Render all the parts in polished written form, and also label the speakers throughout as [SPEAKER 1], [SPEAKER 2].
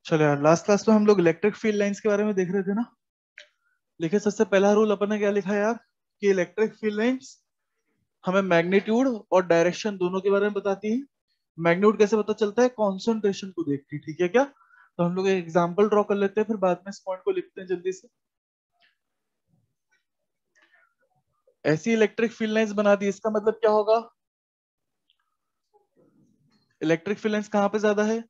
[SPEAKER 1] चलो यार, last class में हम लोग इलेक्ट्रिक फील्ड लाइंस के बारे में देख रहे थे ना। देखिए, सबसे पहला रूल अपन ने क्या लिखा है यार, कि इलेक्ट्रिक फील्ड लाइंस हमें मैग्नीट्यूड और डायरेक्शन दोनों के बारे में बताती है। मैग्नीट्यूड कैसे पता चलता है? कॉन्सेंट्रेशन को देख के, ठीक है क्या? तो हम लोग एक एग्जांपल ड्रॉ कर लेते हैं, फिर बाद में इस पॉइंट को लिखते हैं जल्दी से। ऐसी इलेक्ट्रिक फील्ड लाइंस बना दी, इसका मतलब क्या होगा? इलेक्ट्रिक फील्ड लाइंस कहाँ पे ज्यादा है,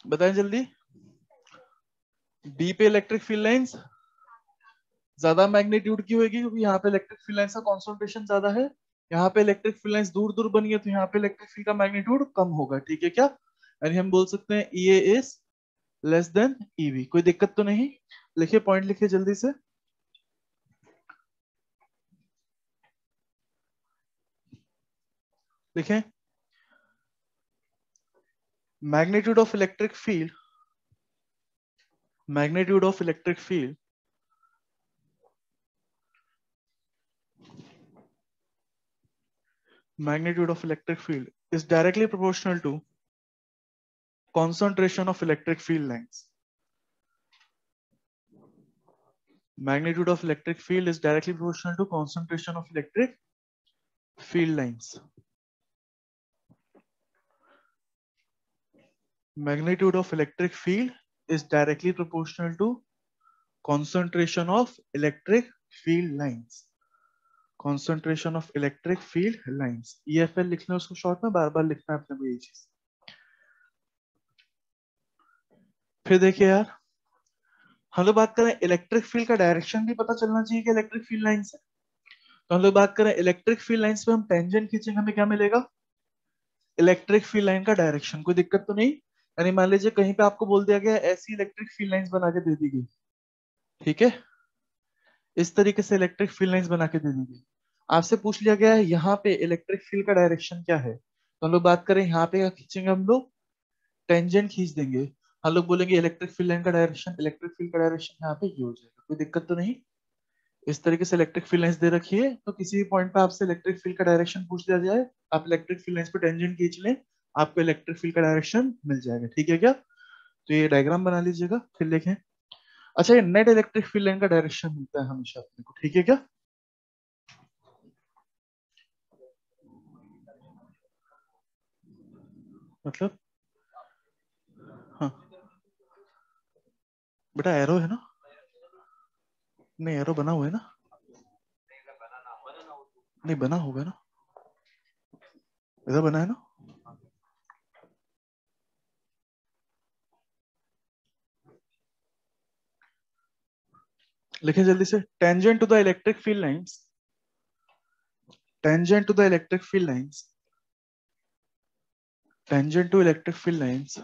[SPEAKER 1] बताएं जल्दी। डी पे इलेक्ट्रिक फील्ड लाइंस ज्यादा मैग्नीट्यूड की होगी, क्योंकि यहाँ पे इलेक्ट्रिक फील्ड लाइंस का कॉन्सेंट्रेशन ज्यादा है। यहाँ पे इलेक्ट्रिक फील्ड लाइंस दूर दूर बनी है, तो यहाँ पे इलेक्ट्रिक फील्ड का मैग्नीट्यूड कम होगा, ठीक है क्या? यानी हम बोल सकते हैं ई ए इज लेस देन ईवी। कोई दिक्कत तो नहीं? लिखिए, पॉइंट लिखिए जल्दी से। लिखें, magnitude of electric field, magnitude of electric field magnitude of electric field is directly proportional to concentration of electric field lines. Magnitude of electric field is directly proportional to concentration of electric field lines. Magnitude of electric field is directly proportional to concentration of electric field lines. Concentration of electric field lines. EFL लिखना है उसको short में, बार बार लिखना है अपने को ये चीज। फिर देखिए यार, हम लोग बात करें इलेक्ट्रिक फील्ड का डायरेक्शन भी पता चलना चाहिए कि इलेक्ट्रिक फील्ड लाइन से। तो हम लोग बात करें इलेक्ट्रिक फील्ड लाइंस पे, हम टेंजेंट खींचेंगे, हमें क्या मिलेगा? इलेक्ट्रिक फील्ड लाइन का डायरेक्शन। कोई दिक्कत तो नहीं? यानी मान लीजिए कहीं पे आपको बोल दिया गया ऐसी इलेक्ट्रिक फील्ड लाइंस बना के दे दी गई, ठीक है, इस तरीके से इलेक्ट्रिक फील्ड लाइंस बना के दे दी गई। आपसे पूछ लिया गया है यहाँ पे इलेक्ट्रिक फील्ड का डायरेक्शन क्या है, तो हम लोग बात करें यहाँ पे क्या खींचेंगे, हम लोग टेंजेंट खींच देंगे। हम लोग बोलेंगे इलेक्ट्रिक फील्ड लाइन का डायरेक्शन, इलेक्ट्रिक फील्ड का डायरेक्शन यहाँ पे ये हो जाएगा। कोई दिक्कत तो नहीं? इस तरीके से इलेक्ट्रिक फील्ड लाइंस दे रखी है, तो किसी भी पॉइंट पे आपसे इलेक्ट्रिक फील्ड का डायरेक्शन पूछ लिया जाए, आप इलेक्ट्रिक फील्ड लाइंस पे टेंजेंट खींच लें, आपको इलेक्ट्रिक फील्ड का डायरेक्शन मिल जाएगा, ठीक है क्या? तो ये डायग्राम बना लीजिएगा, फिर लिखें। अच्छा, ये नेट इलेक्ट्रिक फील्ड लाइन का डायरेक्शन मिलता है हमेशा अपने को, ठीक है क्या? मतलब, हाँ बेटा, एरो है ना? नहीं, एरो बना हुआ है ना? नहीं बना होगा ना, इधर बना है ना? लिखें जल्दी से, tangent to the electric field lines, tangent to the electric field lines, tangent to electric field lines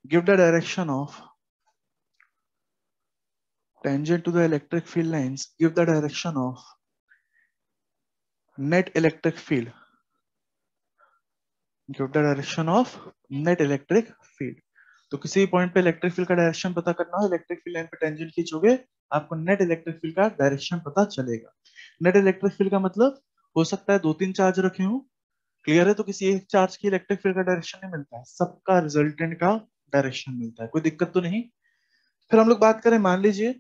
[SPEAKER 1] give the direction of, tangent to the electric field lines give the direction of net electric field, give the direction of net electric field। तो किसी भी point पे electric field का direction पता करना हो, electric field line पे tangent खींचोगे, आपको नेट इलेक्ट्रिक फील्ड का डायरेक्शन पता चलेगा। नेट इलेक्ट्रिक फील्ड का मतलब हो सकता है दो तीन चार्ज रखे हो, क्लियर है? तो किसी एक चार्ज की इलेक्ट्रिक फील्ड का डायरेक्शन नहीं मिलता है, सबका रिजल्टेंट का डायरेक्शन मिलता है। कोई दिक्कत तो नहीं? फिर हम लोग बात करें, मान लीजिए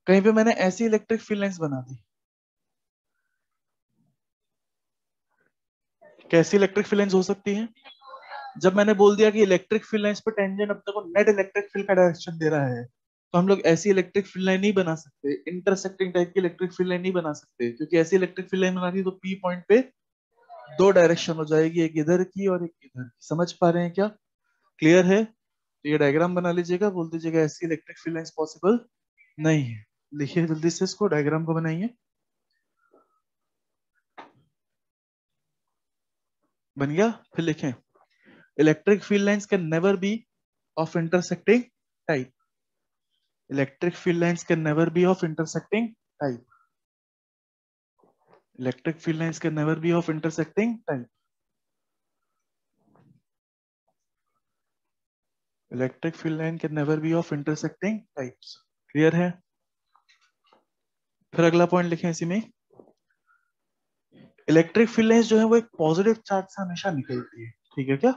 [SPEAKER 1] कहीं पे मैंने ऐसी इलेक्ट्रिक फील्ड लाइंस बना दी। कैसी इलेक्ट्रिक फील्ड लाइंस हो सकती है? जब मैंने बोल दिया कि इलेक्ट्रिक फील्ड लाइंस पे टेंजेंट अपने को नेट इलेक्ट्रिक फील्ड का डायरेक्शन दे रहा है, तो हम लोग ऐसी इलेक्ट्रिक फील्ड लाइन नहीं बना सकते, इंटरसेक्टिंग टाइप की इलेक्ट्रिक फील्ड लाइन नहीं बना सकते, क्योंकि ऐसी इलेक्ट्रिक फील्ड लाइन बना दी तो पी पॉइंट पे दो डायरेक्शन हो जाएगी, एक इधर की और एक इधर की। समझ पा रहे हैं क्या? क्लियर है? तो ये डायग्राम बना लीजिएगा, बोल दीजिएगा ऐसी इलेक्ट्रिक फील्ड लाइंस पॉसिबल नहीं है। लिखिए जल्दी से, इसको डायग्राम को बनाइए। बन गया? फिर लिखें, electric field lines can never be of intersecting type, electric field lines can never be of intersecting type, electric field lines can never be of intersecting type, electric field line can never be of intersecting types। Clear है? फिर अगला point लिखें इसी में, electric field lines जो है वो एक पॉजिटिव चार्ज से हमेशा निकलती है, ठीक है क्या?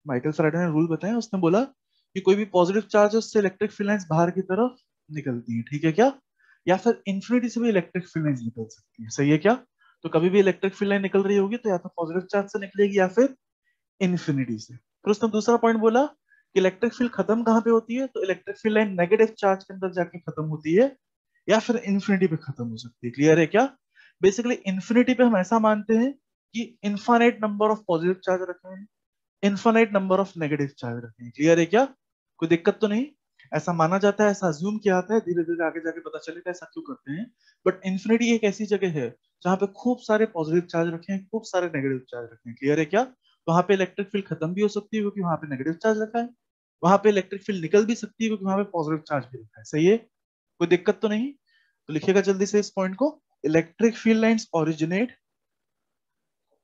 [SPEAKER 1] माइकल फैराडे ने रूल बताया, उसने बोला कि कोई भी पॉजिटिव चार्ज है उससे इलेक्ट्रिक फील्ड लाइंस बाहर की तरफ निकलती है, ठीक है क्या, या फिर इन्फिनिटी से भी इलेक्ट्रिक फील्ड लाइंस निकल सकती है, सही है क्या। तो कभी भी इलेक्ट्रिक फील्ड लाइन निकल रही होगी तो या तो पॉजिटिव चार्ज से निकलेगी या फिर इन्फिनिटी से। फिर उसने दूसरा पॉइंट बोला कि इलेक्ट्रिक फील्ड खत्म कहाँ पे होती है, तो electric field line negative charge के अंदर जाके खत्म होती है या फिर इन्फिनिटी पे खत्म हो सकती है, क्लियर है क्या। बेसिकली इन्फिनिटी पे हम ऐसा मानते हैं कि infinite number of positive charge रखे हैं, infinite number of negative charge रखे हैं, क्लियर है क्या, कोई दिक्कत तो नहीं। ऐसा माना जाता है, ऐसा अज्यूम किया जाता है, धीरे धीरे आगे जाके पता चलेगा ऐसा क्यों करते हैं। बट इन्फिनिटी एक ऐसी जगह है जहाँ पे खूब सारे पॉजिटिव चार्ज रखे हैं, खूब सारे नेगेटिव चार्ज रखे हैं, क्लियर है क्या। वहां पे इलेक्ट्रिक फील्ड खत्म भी हो सकती है क्योंकि वहां पे नेगेटिव चार्ज रखा है, वहां पे इलेक्ट्रिक फील्ड निकल भी सकती है क्योंकि वहां पे पॉजिटिव चार्ज भी रखा है, सही है, कोई दिक्कत तो नहीं। तो लिखिएगा जल्दी से इस पॉइंट को, electric field lines originate,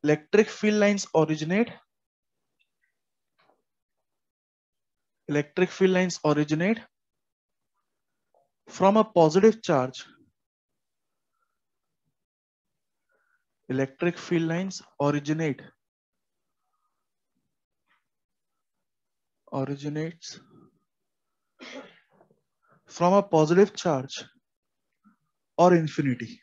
[SPEAKER 1] electric field lines originate, electric field lines originate from a positive charge, electric field lines originates from a positive charge or infinity,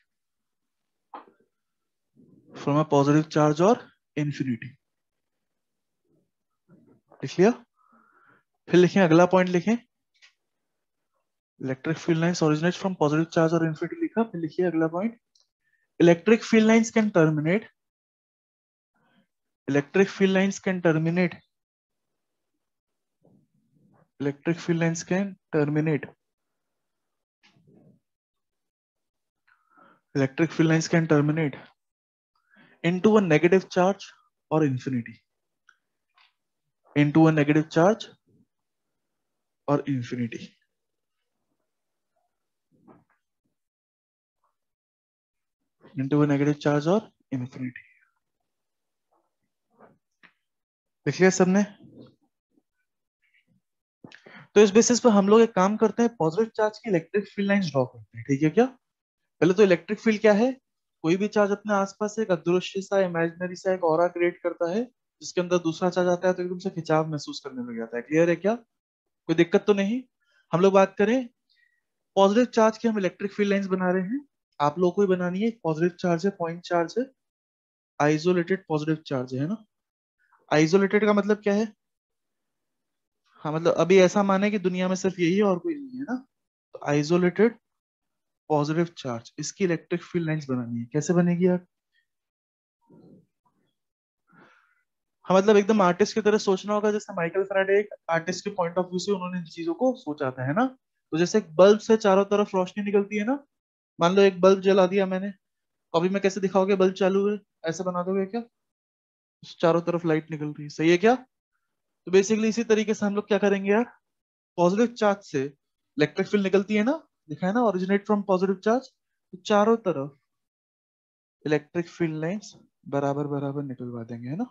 [SPEAKER 1] from a positive charge or infinity, लिख लिया। फिर लिखें अगला point, लिखें electric field lines originate from positive charge और infinity लिखा। फिर लिखिए अगला point, electric field lines can terminate, electric field lines can terminate, electric field lines can terminate, electric field lines can terminate into a negative charge or infinity, into a negative charge or infinity, into a negative charge or infinity। देख लिया सबने। तो इस basis पर हम लोग एक काम करते हैं, पॉजिटिव चार्ज की इलेक्ट्रिक फील्ड लाइंस ड्रॉ करते हैं, ठीक है क्या। पहले तो इलेक्ट्रिक फील्ड क्या है, कोई भी चार्ज अपने आसपास एक अदृश्य सा इमेजिनरी सा एक ऑरा क्रिएट करता है, जिसके अंदर दूसरा चार्ज आता है तो एकदम से खिंचाव महसूस करने लग जाता है, क्लियर है क्या, कोई दिक्कत तो नहीं। हम लोग बात करें पॉजिटिव चार्ज की, हम इलेक्ट्रिक फील्ड लाइंस बना रहे हैं, आप लोगों को ही बनानी है। पॉजिटिव चार्ज है, पॉइंट चार्ज है, आइसोलेटेड पॉजिटिव चार्ज है ना। आइसोलेटेड का मतलब क्या है, हाँ मतलब अभी ऐसा माने कि दुनिया में सिर्फ यही है और कोई नहीं है ना, तो आइसोलेटेड पॉजिटिव चार्ज, इसकी इलेक्ट्रिक फील्ड लाइंस बनानी है, कैसे बनेगी यार। हाँ मतलब एकदम आर्टिस्ट की तरह सोचना होगा, जैसे माइकल फैराडे एक आर्टिस्ट के पॉइंट ऑफ व्यू से उन्होंने इन चीजों को सोचा था, है ना। तो जैसे एक बल्ब से चारों तरफ रोशनी निकलती है ना, मान लो एक बल्ब जला दिया मैंने, अभी मैं कैसे दिखाओगे बल्ब चालू है, ऐसे बना दोगे क्या, चारों तरफ लाइट निकल रही है, सही है क्या। तो बेसिकली इसी तरीके से हम लोग क्या करेंगे यार, पॉजिटिव चार्ज से इलेक्ट्रिक फील्ड निकलती है ना, लिखा है ना ओरिजिनेट फ्रॉम पॉजिटिव चार्ज, तो चारों तरफ इलेक्ट्रिक फील्ड लाइंस बराबर बराबर निकलवा देंगे, है ना।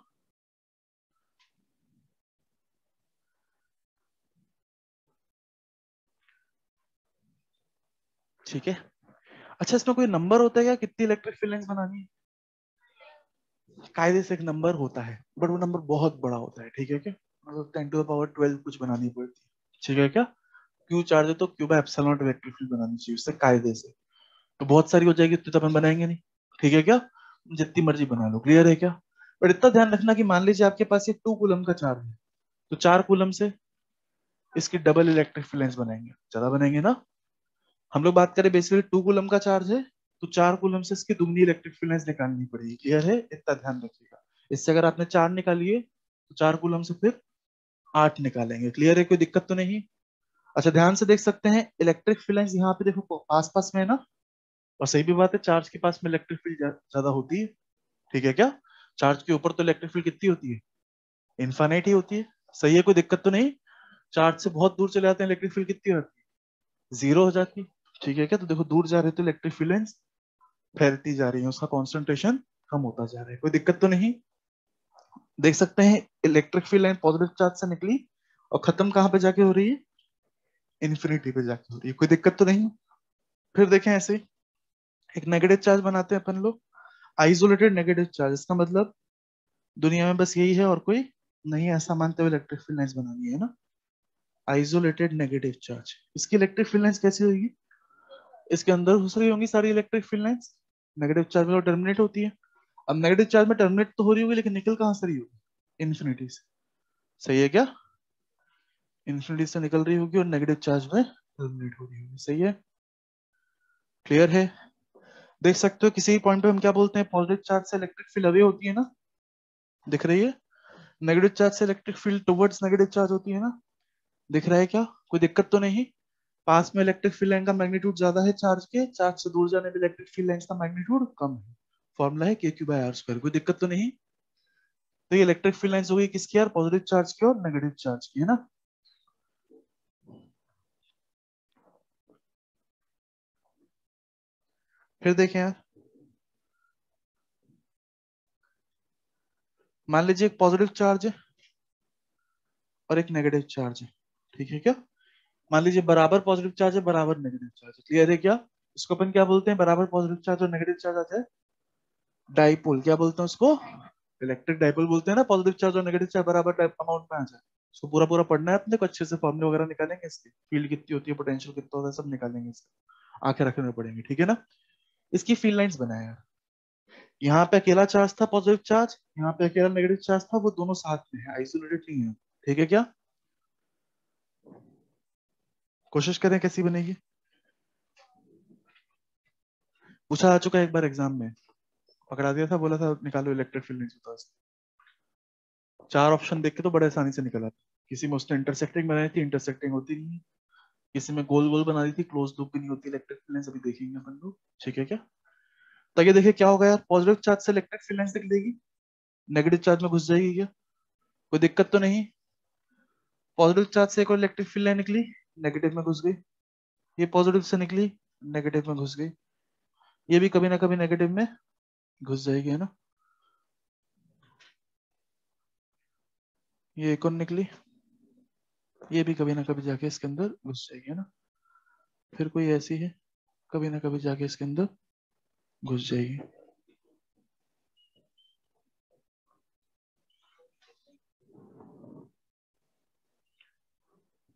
[SPEAKER 1] ठीक है। अच्छा इसमें कोई नंबर होता है क्या, कितनी इलेक्ट्रिक फील्ड लाइंस बनानी है, कायदे से एक नंबर होता है, बट वो नंबर बहुत बड़ा होता है, ठीक है क्या, मतलब 10⁻12 कुछ बनानी पड़ती है, ठीक है क्या। क्यू चार्ज है तो Q by epsilon not electric field बनानी चाहिए उससे कायदे से, तो बहुत सारी हो जाएगी तो अपन बनाएंगे नहीं, ठीक है क्या, जितनी मर्जी बना लो, क्लियर है क्या। बट इतना ध्यान रखना कि मान लीजिए आपके पास ये 2 कूलम का चार्ज है, तो 4 कूलम से इसकी डबल इलेक्ट्रिक फील्ड लाइंस बनाएंगे, ज्यादा बनाएंगे ना। हम लोग बात करें बेसिकली 2 कूलम का चार्ज है, तो 4 कूलम से इसकी दुगनी इलेक्ट्रिक फील्ड लाइंस निकालनी पड़ेगी, क्लियर है, इतना ध्यान रखिएगा। इससे अगर आपने 4 निकालिए तो 4 कूलम से फिर 8 निकालेंगे, क्लियर है, कोई दिक्कत तो नहीं। अच्छा ध्यान से देख सकते हैं इलेक्ट्रिक फील्ड लाइंस यहाँ पे देखो पास पास में है ना, और सही भी बात है, चार्ज के पास में इलेक्ट्रिक फील्ड ज्यादा होती है, ठीक है क्या। चार्ज के ऊपर तो इलेक्ट्रिक फील्ड कितनी होती है, इनफाइनाइट ही होती है, सही है, कोई दिक्कत तो नहीं। चार्ज से बहुत दूर चले जाते हैं इलेक्ट्रिक फील्ड कितनी होती है, 0 हो जाती है, ठीक है क्या। तो देखो दूर जा रहे तो इलेक्ट्रिक फील्ड लाइंस फैलती जा रही है, उसका कॉन्सेंट्रेशन कम होता जा रहा है, कोई दिक्कत तो नहीं। देख सकते हैं electric field line positive charge से निकली और खत्म कहाँ पे जाके हो रही है, इन्फिनिटी पे जाके हो रही है, कोई दिक्कत तो नहीं। फिर देखें ऐसे ही एक नेगेटिव चार्ज बनाते हैं अपन लोग, आइसोलेटेड नेगेटिव चार्ज, इसका मतलब दुनिया में बस यही है और कोई नहीं ऐसा मानते हुए इलेक्ट्रिक फील्ड लाइंस बनानी है ना, आइसोलेटेड नेगेटिव चार्ज, इसकी इलेक्ट्रिक फील्ड लाइंस कैसी होगी, इसके अंदर घुस रही होंगी सारी electric field lines, negative charge में टर्मिनेट होती है। अब नेगेटिव चार्ज में टर्मिनेट तो हो रही होगी, लेकिन निकल कहां से रही होगी, इन्फिनिटी से, सही है क्या, इन्फिनिटी से निकल रही होगी और नेगेटिव चार्ज में टर्मिनेट हो रही होगी, सही है, क्लियर है। देख सकते हो किसी भी पॉइंट पे हम क्या बोलते हैं, पॉजिटिव चार्ज से इलेक्ट्रिक फील्ड अवे होती है ना, दिख रही है, नेगेटिव चार्ज से electric field towards negative charge होती है ना, दिख रहा है क्या, कोई दिक्कत तो नहीं, पास में इलेक्ट्रिक फील्ड लाइन का मैग्नीट्यूड ज्यादा है चार्ज के, चार्ज से दूर जाने पे इलेक्ट्रिक फील्ड लाइन का मैग्नीट्यूड कम है, फॉर्मूला है KQ/R², कोई दिक्कत तो नहीं। तो ये इलेक्ट्रिक फील्ड लाइंस हो गई किसकी यार, पॉजिटिव चार्ज की और नेगेटिव चार्ज की, है ना। फिर देखें यार, मान लीजिए एक पॉजिटिव चार्ज है और एक नेगेटिव चार्ज है, ठीक है क्या, मान लीजिए बराबर पॉजिटिव चार्ज है बराबर नेगेटिव चार्ज है, क्लियर है क्या, इसको अपन क्या बोलते हैं, बराबर पॉजिटिव चार्ज और नेगेटिव चार्ज आता है डाइपोल, क्या बोलते हैं उसको, इलेक्ट्रिक डाइपोल बोलते हैं ना, पॉजिटिव चार्ज और नेगेटिव चार्ज बराबर अमाउंट में आ जाए, इसको पूरा पूरा पढ़ना है अपने को अच्छे से, फॉर्मूले वगैरह निकालेंगे इसके, फील्ड कितनी होती है, पोटेंशियल कितना होता है, सब निकालेंगे इसके, आंखें रखने में पड़ेंगे, ठीक है ना। इसकी फील्ड लाइंस बनाए यार, यहाँ पे अकेला चार्ज था पॉजिटिव चार्ज, यहाँ पे अकेला नेगेटिव चार्ज था, वो दोनों साथ में है, आइसोलेटेड नहीं है, ठीक है क्या, कोशिश करें कैसी बनेगी, पूछा आ चुका है एक बार एग्जाम में, पकड़ा दिया था, बोला था निकालो इलेक्ट्रिक फील्ड लाइंस बताओ, चार ऑप्शन देख के तो बड़े आसानी से निकला था, किसी में उसने इंटरसेक्टिंग बनाई थी, इंटरसेक्टिंग होती नहीं है, किसी में गोल गोल बना दी थी, क्लोज लूप भी नहीं होती इलेक्ट्रिक फील्ड लाइंस, अभी देखेंगे अपन लोग, ठीक है क्या। तो ये देखिए क्या होगा यार, पॉजिटिव चार्ज से इलेक्ट्रिक फील्ड लाइंस निकलेगी, नेगेटिव चार्ज में घुस जाएगी क्या, कोई दिक्कत तो नहीं, पॉजिटिव चार्ज से एक और इलेक्ट्रिक फील्ड लाइन निकली, नेगेटिव में घुस गई, ये पॉजिटिव से निकली, नेगेटिव में घुस गई, ये भी कभी ना कभी नेगेटिव में घुस जाएगी, है ना, ये एक और निकली, ये भी कभी ना कभी जाके इसके अंदर घुस जाएगी, है ना, फिर कोई ऐसी है, कभी ना कभी जाके इसके अंदर घुस जाएगी,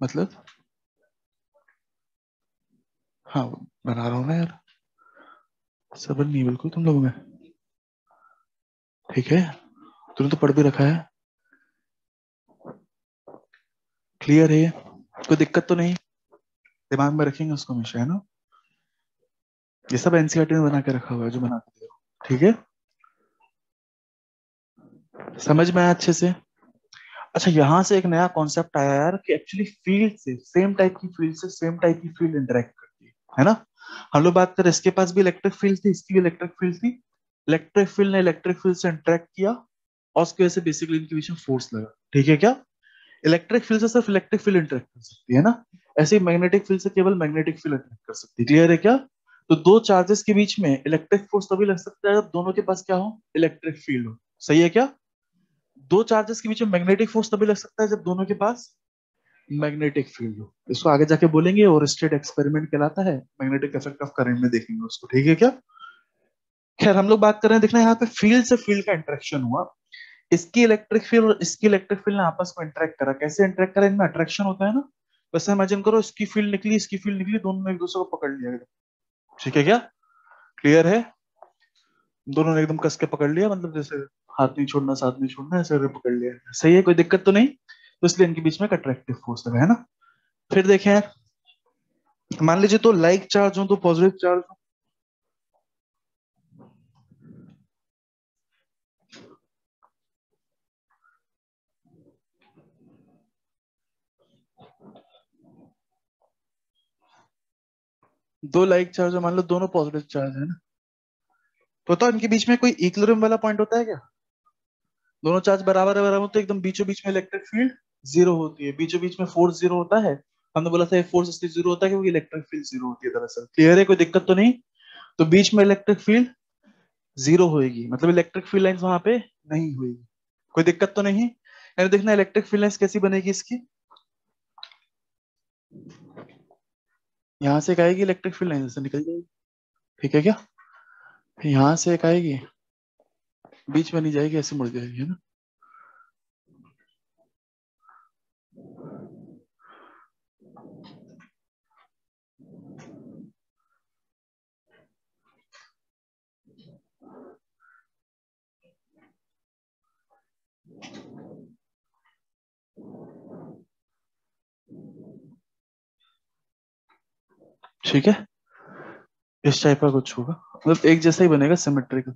[SPEAKER 1] मतलब हाँ बना रहा हूँ ना यार, सबर नहीं बिल्कुल तुम लोगों में, ठीक है, तुमने तो पढ़ भी रखा है, क्लियर है, कोई दिक्कत तो नहीं, दिमाग में रखेंगे उसको हमेशा, है ना, ये सब एनसीईआरटी में बना के रखा हुआ है जो बना के दे रहा हूं, ठीक है, समझ में आया अच्छे से। अच्छा यहाँ से एक नया कॉन्सेप्ट आया यार कि एक्चुअली फील्ड से सेम टाइप की फील्ड से सेम टाइप की फील्ड इंटरेक्ट करती है ना, हम लोग बात करें इसके पास भी इलेक्ट्रिक फील्ड थी, इसकी भी इलेक्ट्रिक फील्ड थी, इलेक्ट्रिक फील्ड ने इलेक्ट्रिक फील्ड से इंटरेक्ट किया और उसकी वजह से बेसिकली इनके बीच में फोर्स लगा, ठीक है क्या, इलेक्ट्रिक फील्ड से सिर्फ इलेक्ट्रिक फील्ड इंटरेक्ट कर सकती है ना, ऐसे ही मैग्नेटिक फील्ड से केवल मैग्नेटिक फील्ड इंटरेक्ट कर सकती है, क्लियर है क्या। तो दो चार्जेस के बीच में इलेक्ट्रिक फोर्स तभी लग सकता है जब दोनों के पास क्या हो, इलेक्ट्रिक फील्ड हो, सही है क्या, दो चार्जेस के बीच में मैग्नेटिक फोर्स तभी लग सकता है जब दोनों के पास मैग्नेटिक फील्ड हो, इसको आगे जाके बोलेंगे और स्टेट एक्सपेरिमेंट कहलाता है, मैग्नेटिक इफेक्ट ऑफ करंट में देखेंगे उसको, ठीक है क्या। खैर हम लोग बात कर रहे हैं, देखना यहाँ पे फील्ड से फील्ड का इंटरेक्शन हुआ, इसकी इलेक्ट्रिक फील्ड और इसकी इलेक्ट्रिक फील्ड ने आपस में इंटरेक्ट करा, कैसे इंटरेक्ट करा, इनमें अट्रैक्शन होता है ना, वैसे इमेजिन करो इसकी फील्ड निकली इसकी फील्ड निकली, दोनों ने एक दूसरे को पकड़ लिया, ठीक है क्या, क्लियर है, दोनों ने एकदम कस के पकड़ लिया, मतलब जैसे हाथ नहीं छोड़ना साथ नहीं छोड़ना, ऐसे पकड़ लिया, सही है, कोई दिक्कत तो नहीं, तो इसलिए इनके बीच में एक अट्रैक्टिव फोर्स लगा, है ना। फिर देखें यार, मान लीजिए तो लाइक चार्ज हो तो पॉजिटिव चार्ज हो, दो लाइक चार्ज हो, मान लो दोनों पॉजिटिव चार्ज है ना, तो बताओ इनके बीच में कोई इक्विलिब्रियम वाला पॉइंट होता है क्या, दोनों चार्ज बराबर है बराबर, तो एकदम बीचों बीच में इलेक्ट्रिक फील्ड जीरो होती है, बीचों बीच में फोर्स जीरो होता है, हमने बोला था फोर्स इसलिए जीरो होता है क्योंकि इलेक्ट्रिक फील्ड जीरो होती है दरअसल, क्लियर है, कोई दिक्कत तो नहीं, तो बीच में इलेक्ट्रिक फील्ड जीरो होएगी, मतलब इलेक्ट्रिक फील्ड लाइंस वहां पे नहीं होगी, कोई दिक्कत तो नहीं, यानी देखना इलेक्ट्रिक फील्ड लाइंस कैसी बनेगी इसकी, यहाँ से एक आएगी इलेक्ट्रिक फील्ड लाइन से निकल जाएगी, ठीक है क्या, फिर यहाँ से एक आएगी बीच में नहीं जाएगी, ऐसे मुड़ जाएगी, है ना, ठीक है, इस टाइप का कुछ होगा, मतलब एक जैसा ही बनेगा, सिमेट्रिकल।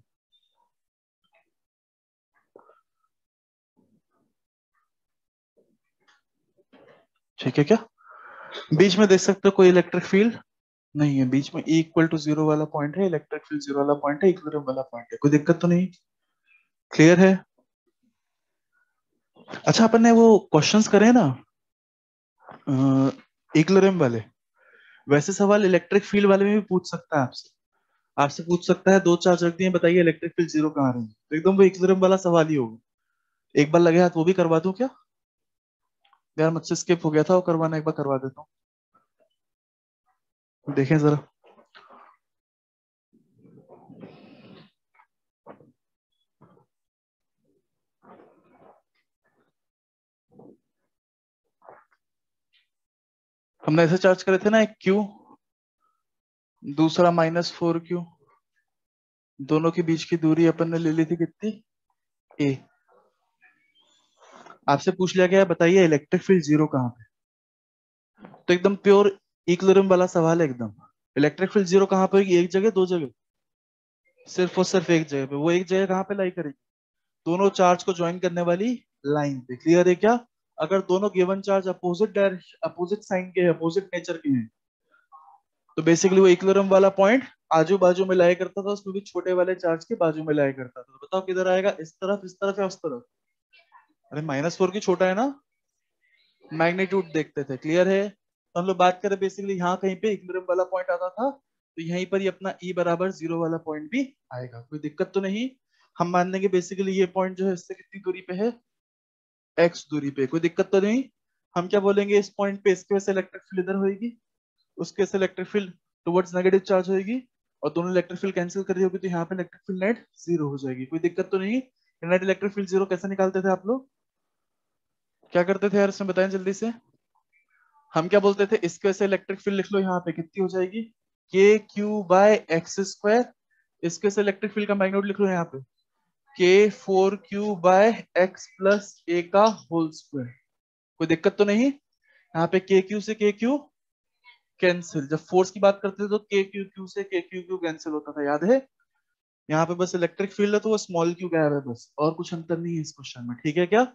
[SPEAKER 1] ठीक है क्या? बीच में देख सकते हो कोई इलेक्ट्रिक फील्ड नहीं है, बीच में इक्वल टू जीरो वाला पॉइंट है, इलेक्ट्रिक फील्ड जीरो वाला पॉइंट है, इक्विलिब्रियम वाला पॉइंट है, कोई दिक्कत तो नहीं? क्लियर है? अच्छा, अपन ने वो क्वेश्चंस करे ना इक्विलिब्रियम वाले, वैसे सवाल इलेक्ट्रिक फील्ड वाले में भी पूछ सकता है आपसे। आपसे पूछ सकता है दो चार्ज रख दिए, बताइए इलेक्ट्रिक फील्ड जीरो कहाँ रहेंगे, तो एकदम वो इक्विलिब्रियम वाला सवाल ही होगा। एक बार लगे हाथ वो भी करवा दूं क्या? यार मुझसे स्किप हो गया था वो करवाना, एक बार करवा देता हूँ, देखें जरा। हमने ऐसे चार्ज करे थे ना, एक क्यू, दूसरा -4Q, दोनों के बीच की दूरी अपन ने ले ली थी कितनी, ए। आपसे पूछ लिया गया है बताइए इलेक्ट्रिक फील्ड जीरो कहाँ पे, तो एकदम प्योर इक्विलिब्रियम वाला सवाल है एकदम। इलेक्ट्रिक फील्ड जीरो कहाँ पे होगी? एक जगह, दो जगह? सिर्फ और सिर्फ एक जगह पे। वो एक जगह कहाँ पे लाई करेगी? दोनों चार्ज को ज्वाइन करने वाली लाइन पे। क्लियर है क्या? अगर दोनों given charge opposite direction, opposite sign के, अपोजिट नेचर के हैं, तो बेसिकली वो इक्विलिब्रियम वाला पॉइंट आजू बाजू में लाया करता था, उसमें भी छोटे वाले चार्ज के बाजू में लाया करता था। तो बताओ किधर आएगा, इस तरफ, इस तरफ या उस तरफ? अरे -4 की छोटा है ना, मैग्नीट्यूड देखते थे। क्लियर है? तो हम लोग बात करें बेसिकली यहाँ कहीं पे इक्विलिब्रियम वाला पॉइंट आता था, तो यहीं पर ही अपना E बराबर जीरो वाला पॉइंट भी आएगा। कोई दिक्कत तो नहीं? हम मान लेंगे बेसिकली ये पॉइंट जो है इससे कितनी दूरी पे है, x दूरी पे। कोई दिक्कत तो नहीं? हम क्या बोलेंगे इस पॉइंट पे, इसके वजह से इलेक्ट्रिक फील्ड इधर होगी, उसके से electric field towards negative charge होगी, और दोनों इलेक्ट्रिक फील्ड कैंसिल कर रही होगी, तो यहाँ पे इलेक्ट्रिक फील्ड नेट जीरो हो जाएगी। कोई दिक्कत तो नहीं? नेट इलेक्ट्रिक फील्ड जीरो कैसे निकालते थे आप लोग, क्या करते थे यार इसमें बताएं जल्दी से? हम क्या बोलते थे, इसके वजह से इलेक्ट्रिक फील्ड लिख लो यहाँ पे कितनी हो जाएगी, के क्यू बाय एक्स स्क्वायर। इसके से इलेक्ट्रिक फील्ड का मैग्नीट्यूड लिख लो यहाँ पे, के 4Q बाय एक्स प्लस ए का होल स्क्वायर। कोई दिक्कत तो नहीं? यहाँ पे के क्यू से के क्यू कैंसिल, जब फोर्स की बात करते थे तो के क्यू क्यू से के क्यू क्यू कैंसिल होता था, याद है? यहाँ पे बस इलेक्ट्रिक फील्ड है तो वो स्मॉल क्यू गायब है बस, और कुछ अंतर नहीं है इस क्वेश्चन में। ठीक है क्या?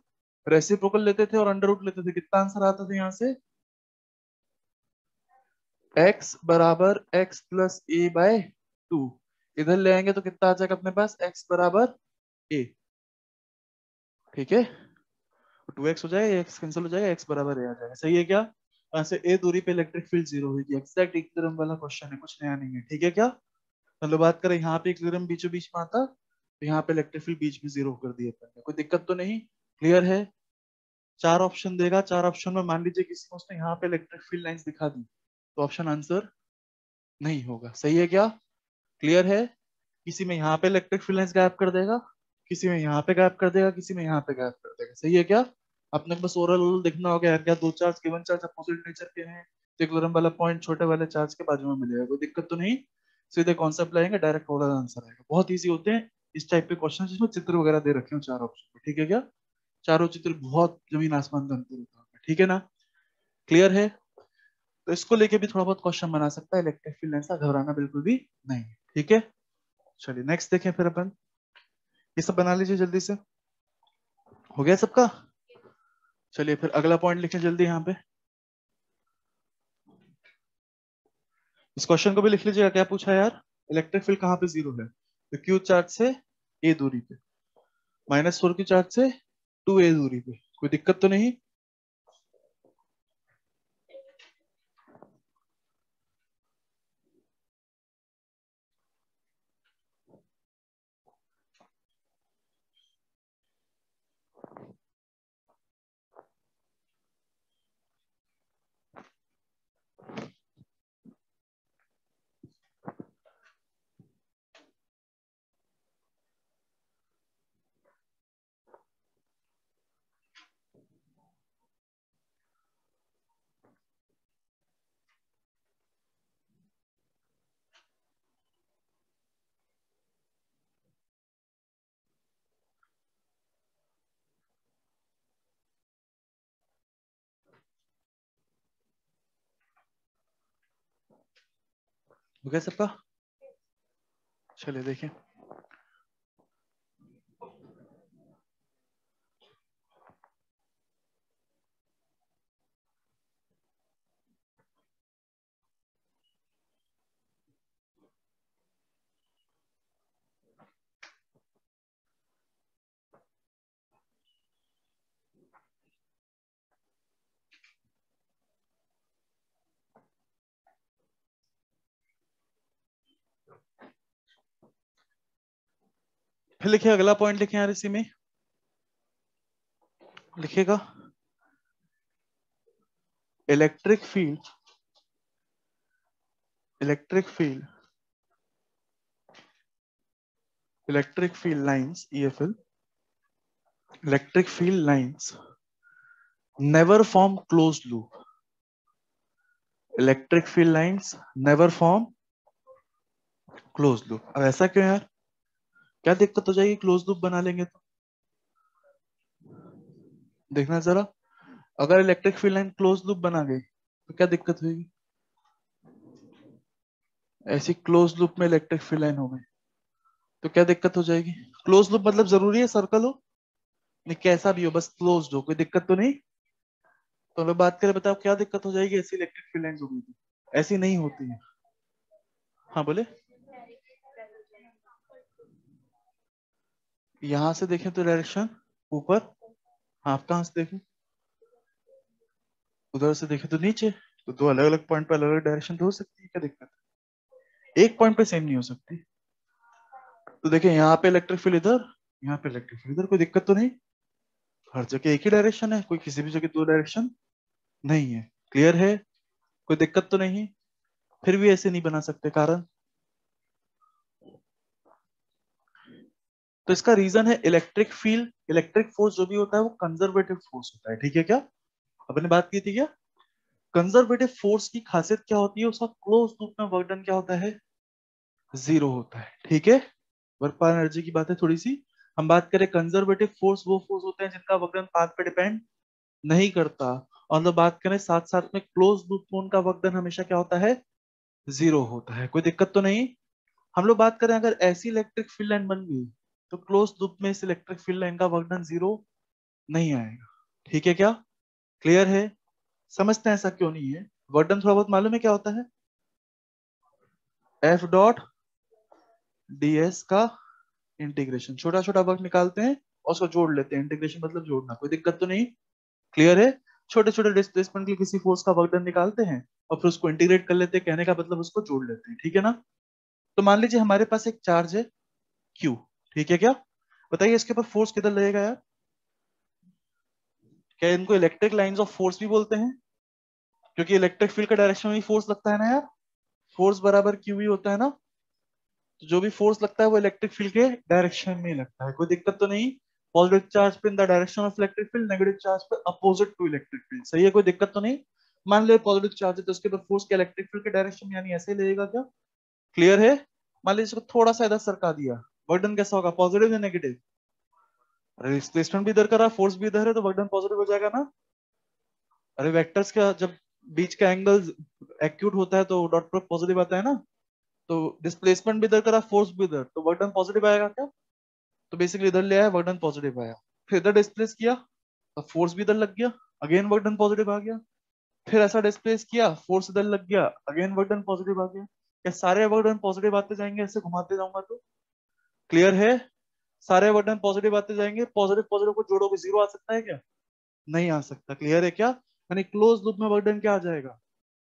[SPEAKER 1] रेसिप्रोकल लेते थे और अंडर रूट लेते थे, कितना आंसर आता था यहाँ से, x बराबर x प्लस ए बाय 2। इधर ले आएंगे तो कितना आ जाएगा अपने पास, x बराबर a। ठीक है, 2x हो जाएगा, x कैंसिल हो जाएगा, x बराबर a आ जाएगा। सही है क्या? यहाँ से a दूरी पे इलेक्ट्रिक फील्ड जीरो होगी। एग्जैक्ट इक्विलिब्रियम वाला क्वेश्चन है, कुछ नया नहीं है। ठीक है क्या? मतलब बात करें यहाँ पे इक्विलिब्रियम बीचों बीच में आता, तो यहाँ पे इलेक्ट्रिक फील्ड बीच में जीरो कर दिए अपन ने। कोई दिक्कत तो नहीं? क्लियर है? चार ऑप्शन देगा, चार ऑप्शन में मान लीजिए किसी में उसने यहाँ पे इलेक्ट्रिक फील्ड लाइंस दिखा दी, तो ऑप्शन आंसर नहीं होगा। सही है क्या? क्लियर है? किसी में यहाँ पे इलेक्ट्रिक फील्ड लाइंस गायब कर देगा, किसी में यहाँ पे गायब कर देगा, किसी में यहाँ पे गायब कर देगा। सही है क्या? अपने को बस ओवरऑल देखना होगा यार, क्या दो charge given charge opposite nature के हैं, तो इक्विलिब्रियम वाला पॉइंट छोटे वाले चार्ज के बाजू में मिलेगा। कोई दिक्कत तो नहीं? सीधे कॉन्सेप्ट लाएंगे, डायरेक्ट वाला आंसर आएगा। बहुत ईजी होते हैं इस टाइप के क्वेश्चन जिसमें चित्र वगैरह दे रखे हो चार ऑप्शन। ठीक है क्या? चारों चित्र बहुत जमीन आसमान का अंतर होता है। ठीक है ना? क्लियर है? तो इसको लेके भी थोड़ा बहुत क्वेश्चन बना सकता है इलेक्ट्रिक फील्ड लाइंस का, घबराना बिल्कुल भी नहीं। ठीक है, चलिए नेक्स्ट देखें फिर अपन। ये सब बना लीजिए जल्दी से, हो गया सबका? चलिए फिर अगला पॉइंट लिखें जल्दी यहाँ पे। इस क्वेश्चन को भी लिख लीजिएगा, क्या पूछा है यार, इलेक्ट्रिक फील्ड कहाँ पे जीरो है, तो क्यू चार्ज से ए दूरी पे, -4 की चार्ज से 2a दूरी पे। कोई दिक्कत तो नहीं? हो गया सबका? चलिए देखें, फिर लिखिए अगला पॉइंट लिखे यार इसी में लिखिएगा, electric field lines EFL, electric field lines never form close loop, electric field lines never form close loop. अब ऐसा क्यों यार, क्या दिक्कत हो जाएगी क्लोज लूप बना लेंगे तो? देखना जरा, अगर electric field line close loop बना गई तो क्या दिक्कत होगी? ऐसी क्लोज लूप में इलेक्ट्रिक फील्ड लाइन हो गई तो क्या दिक्कत हो जाएगी? क्लोज लूप मतलब जरूरी है सर्कल हो, नहीं कैसा भी हो, बस क्लोज हो, कोई दिक्कत तो नहीं। तो हम लोग बात करें, बताओ क्या दिक्कत हो जाएगी ऐसी इलेक्ट्रिक फील्ड लाइन होगी तो? ऐसी नहीं होती है। हाँ बोले, यहां से देखें तो डायरेक्शन ऊपर, आप कहां से देखें, उधर से देखें तो नीचे, तो दो अलग अलग पॉइंट पे अलग अलग डायरेक्शन तो हो सकती है, क्या दिक्कत है? एक पॉइंट पे सेम नहीं हो सकती। तो देखें यहाँ पे इलेक्ट्रिक फील्ड इधर, यहाँ पे इलेक्ट्रिक फील्ड इधर, कोई दिक्कत तो नहीं, हर जगह एक ही डायरेक्शन है, कोई किसी भी जगह दो डायरेक्शन नहीं है। क्लियर है, कोई दिक्कत तो नहीं? फिर भी ऐसे नहीं बना सकते, कारण तो इसका रीजन है इलेक्ट्रिक फील्ड, इलेक्ट्रिक फोर्स जो भी होता है वो कंजर्वेटिव फोर्स होता है, ठीक है क्या? अपने बात की थी क्या? कंजर्वेटिव फोर्स की खासियत क्या होती है, उसका क्लोज लूप में वर्क डन क्या होता है, जीरो होता है, ठीक है? वर्क पर एनर्जी की बात है थोड़ी सी, हम बात करें कंजर्वेटिव फोर्स वो फोर्स होते हैं जिनका वर्क डन पाथ पे डिपेंड नहीं करता, और जब बात करें साथ साथ में क्लोज लूप में उनका वर्क डन हमेशा क्या होता है, जीरो होता है, कोई दिक्कत तो नहीं? हम लोग बात करें अगर ऐसी इलेक्ट्रिक फील्ड लाइन बन गई तो क्लोज लूप में इस इलेक्ट्रिक फील्ड लाइन का वर्क डन जीरो नहीं आएगा, ठीक है क्या? क्लियर है? समझते हैं ऐसा क्यों नहीं है? वर्क डन थोड़ा बहुत मालूम है क्या होता है, F डॉट ds का इंटीग्रेशन, छोटा छोटा वर्क निकालते हैं और उसको जोड़ लेते हैं, इंटीग्रेशन मतलब जोड़ना, कोई दिक्कत तो नहीं? क्लियर है? छोटे छोटे डिस्प्लेसमेंट के किसी फोर्स का वर्क डन निकालते हैं और फिर उसको इंटीग्रेट कर लेते हैं, कहने का मतलब उसको जोड़ लेते हैं, ठीक है ना? तो मान लीजिए हमारे पास एक चार्ज है Q, ठीक है क्या? बताइए इसके ऊपर फोर्स किधर लगेगा यार? क्या इनको इलेक्ट्रिक लाइंस ऑफ फोर्स भी बोलते हैं? क्योंकि इलेक्ट्रिक फील्ड का डायरेक्शन में फोर्स लगता है ना यार, फोर्स बराबर क्यू ही होता है ना, तो जो भी फोर्स लगता है वो इलेक्ट्रिक फील्ड के डायरेक्शन में ही लगता है, कोई दिक्कत तो नहीं? पॉजिटिव चार्ज पे in the direction of electric field, negative charge पे अपोजिट टू इलेक्ट्रिक फील्ड, सही है, कोई दिक्कत तो नहीं? मान लो पॉजिटिव चार्ज है तो उसके ऊपर फोर्स के इलेक्ट्रिक फील्ड के डायरेक्शन यानी ऐसे ही लगेगा क्या? क्लियर है? मान लीजिए इसको थोड़ा सा इधर सरका दिया, वर्डन कैसा होगा, पॉजिटिव या नेगेटिव? अरे डिस्प्लेसमेंट भी इधर करा, फोर्स भी इधर है, तो वर्डन पॉजिटिव हो जाएगा ना? अरे वेक्टर्स का जब बीच का एंगल एक्यूट होता है तो डॉट प्रोडक्ट पॉजिटिव आता है ना, तो डिस्प्लेसमेंट भी इधर करा, फोर्स भी इधर, तो वर्क डन पॉजिटिव आएगा क्या? तो बेसिकली इधर ले आया, वर्क डन पॉजिटिव आया, फिर इधर डिस्प्लेस किया तो फोर्स भी इधर लग गया, अगेन वर्क डन पॉजिटिव आ गया, फिर ऐसा डिस्प्लेस किया, फोर्स इधर लग गया, अगेन वर्क डन पॉजिटिव आ गया। क्या सारे वर्क डन पॉजिटिव आते जाएंगे ऐसे घुमाते जाऊंगा तो? क्लियर है? सारे वर्क डन पॉजिटिव आते जाएंगे, पॉजिटिव पॉजिटिव को जोड़ोगे जीरो आ सकता है क्या? नहीं आ सकता, क्लियर है क्या? यानी क्लोज लूप में वर्क डन क्या आ जाएगा,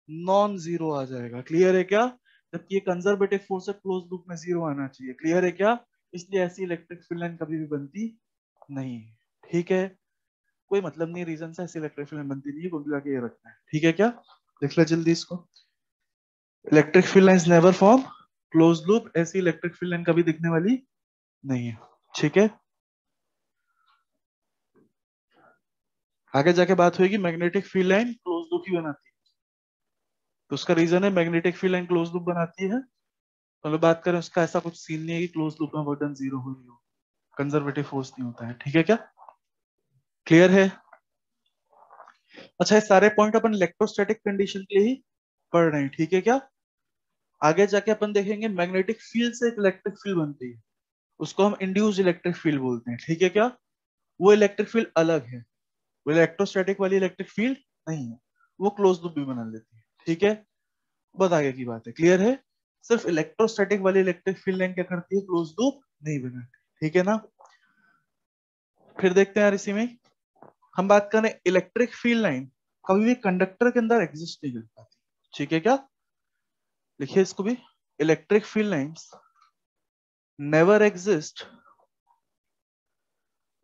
[SPEAKER 1] नॉन जीरो आ जाएगा, क्लियर है क्या? जबकि ये कंजर्वेटिव फोर्स है, क्लोज लूप में जीरो आना चाहिए, क्लियर है क्या? इसलिए ऐसी इलेक्ट्रिक फील्ड लाइन कभी भी बनती नहीं है, ठीक है? कोई मतलब नहीं रीजन से ऐसी इलेक्ट्रिक फील्ड लाइन बनती नहीं है, कुल मिला के ये रखना है, ठीक है क्या? देख ले जल्दी इसको, electric field lines never form close loop, ऐसी इलेक्ट्रिक फील्ड लाइन कभी दिखने वाली नहीं है, ठीक है? आगे जाके बात होगी magnetic field line close loop ही बनाती है, तो उसका रीजन है magnetic field line close loop बनाती है, तो बात करें उसका ऐसा कुछ सीन नहीं है कि क्लोज लूप में वर्क डन जीरो हो ही हो, कंजर्वेटिव फोर्स नहीं होता है, ठीक है क्या? क्लियर है? अच्छा ये सारे पॉइंट अपन इलेक्ट्रोस्टैटिक कंडीशन के लिए ही पढ़ रहे हैं, ठीक है क्या? आगे जाके अपन देखेंगे मैग्नेटिक फील्ड से एक इलेक्ट्रिक फील्ड बनती है, उसको हम इंड्यूस्ड इलेक्ट्रिक फील्ड बोलते हैं, ठीक है क्या? वो इलेक्ट्रिक फील्ड अलग है, वो इलेक्ट्रोस्टैटिक वाली इलेक्ट्रिक फील्ड नहीं है, वो क्लोज लूप भी बना लेती है, ठीक है? बहुत आगे की बात है, क्लियर है? सिर्फ इलेक्ट्रोस्टैटिक वाली इलेक्ट्रिक फील्ड लाइन क्या करती है? क्लोज लूप नहीं बनाती, ठीक है ना? फिर देखते हैं यार, इसी में हम बात करें इलेक्ट्रिक फील्ड लाइन कभी भी कंडक्टर के अंदर एग्जिस्ट नहीं कर पाती, ठीक है क्या? लिखिए इसको भी, electric field lines never exist,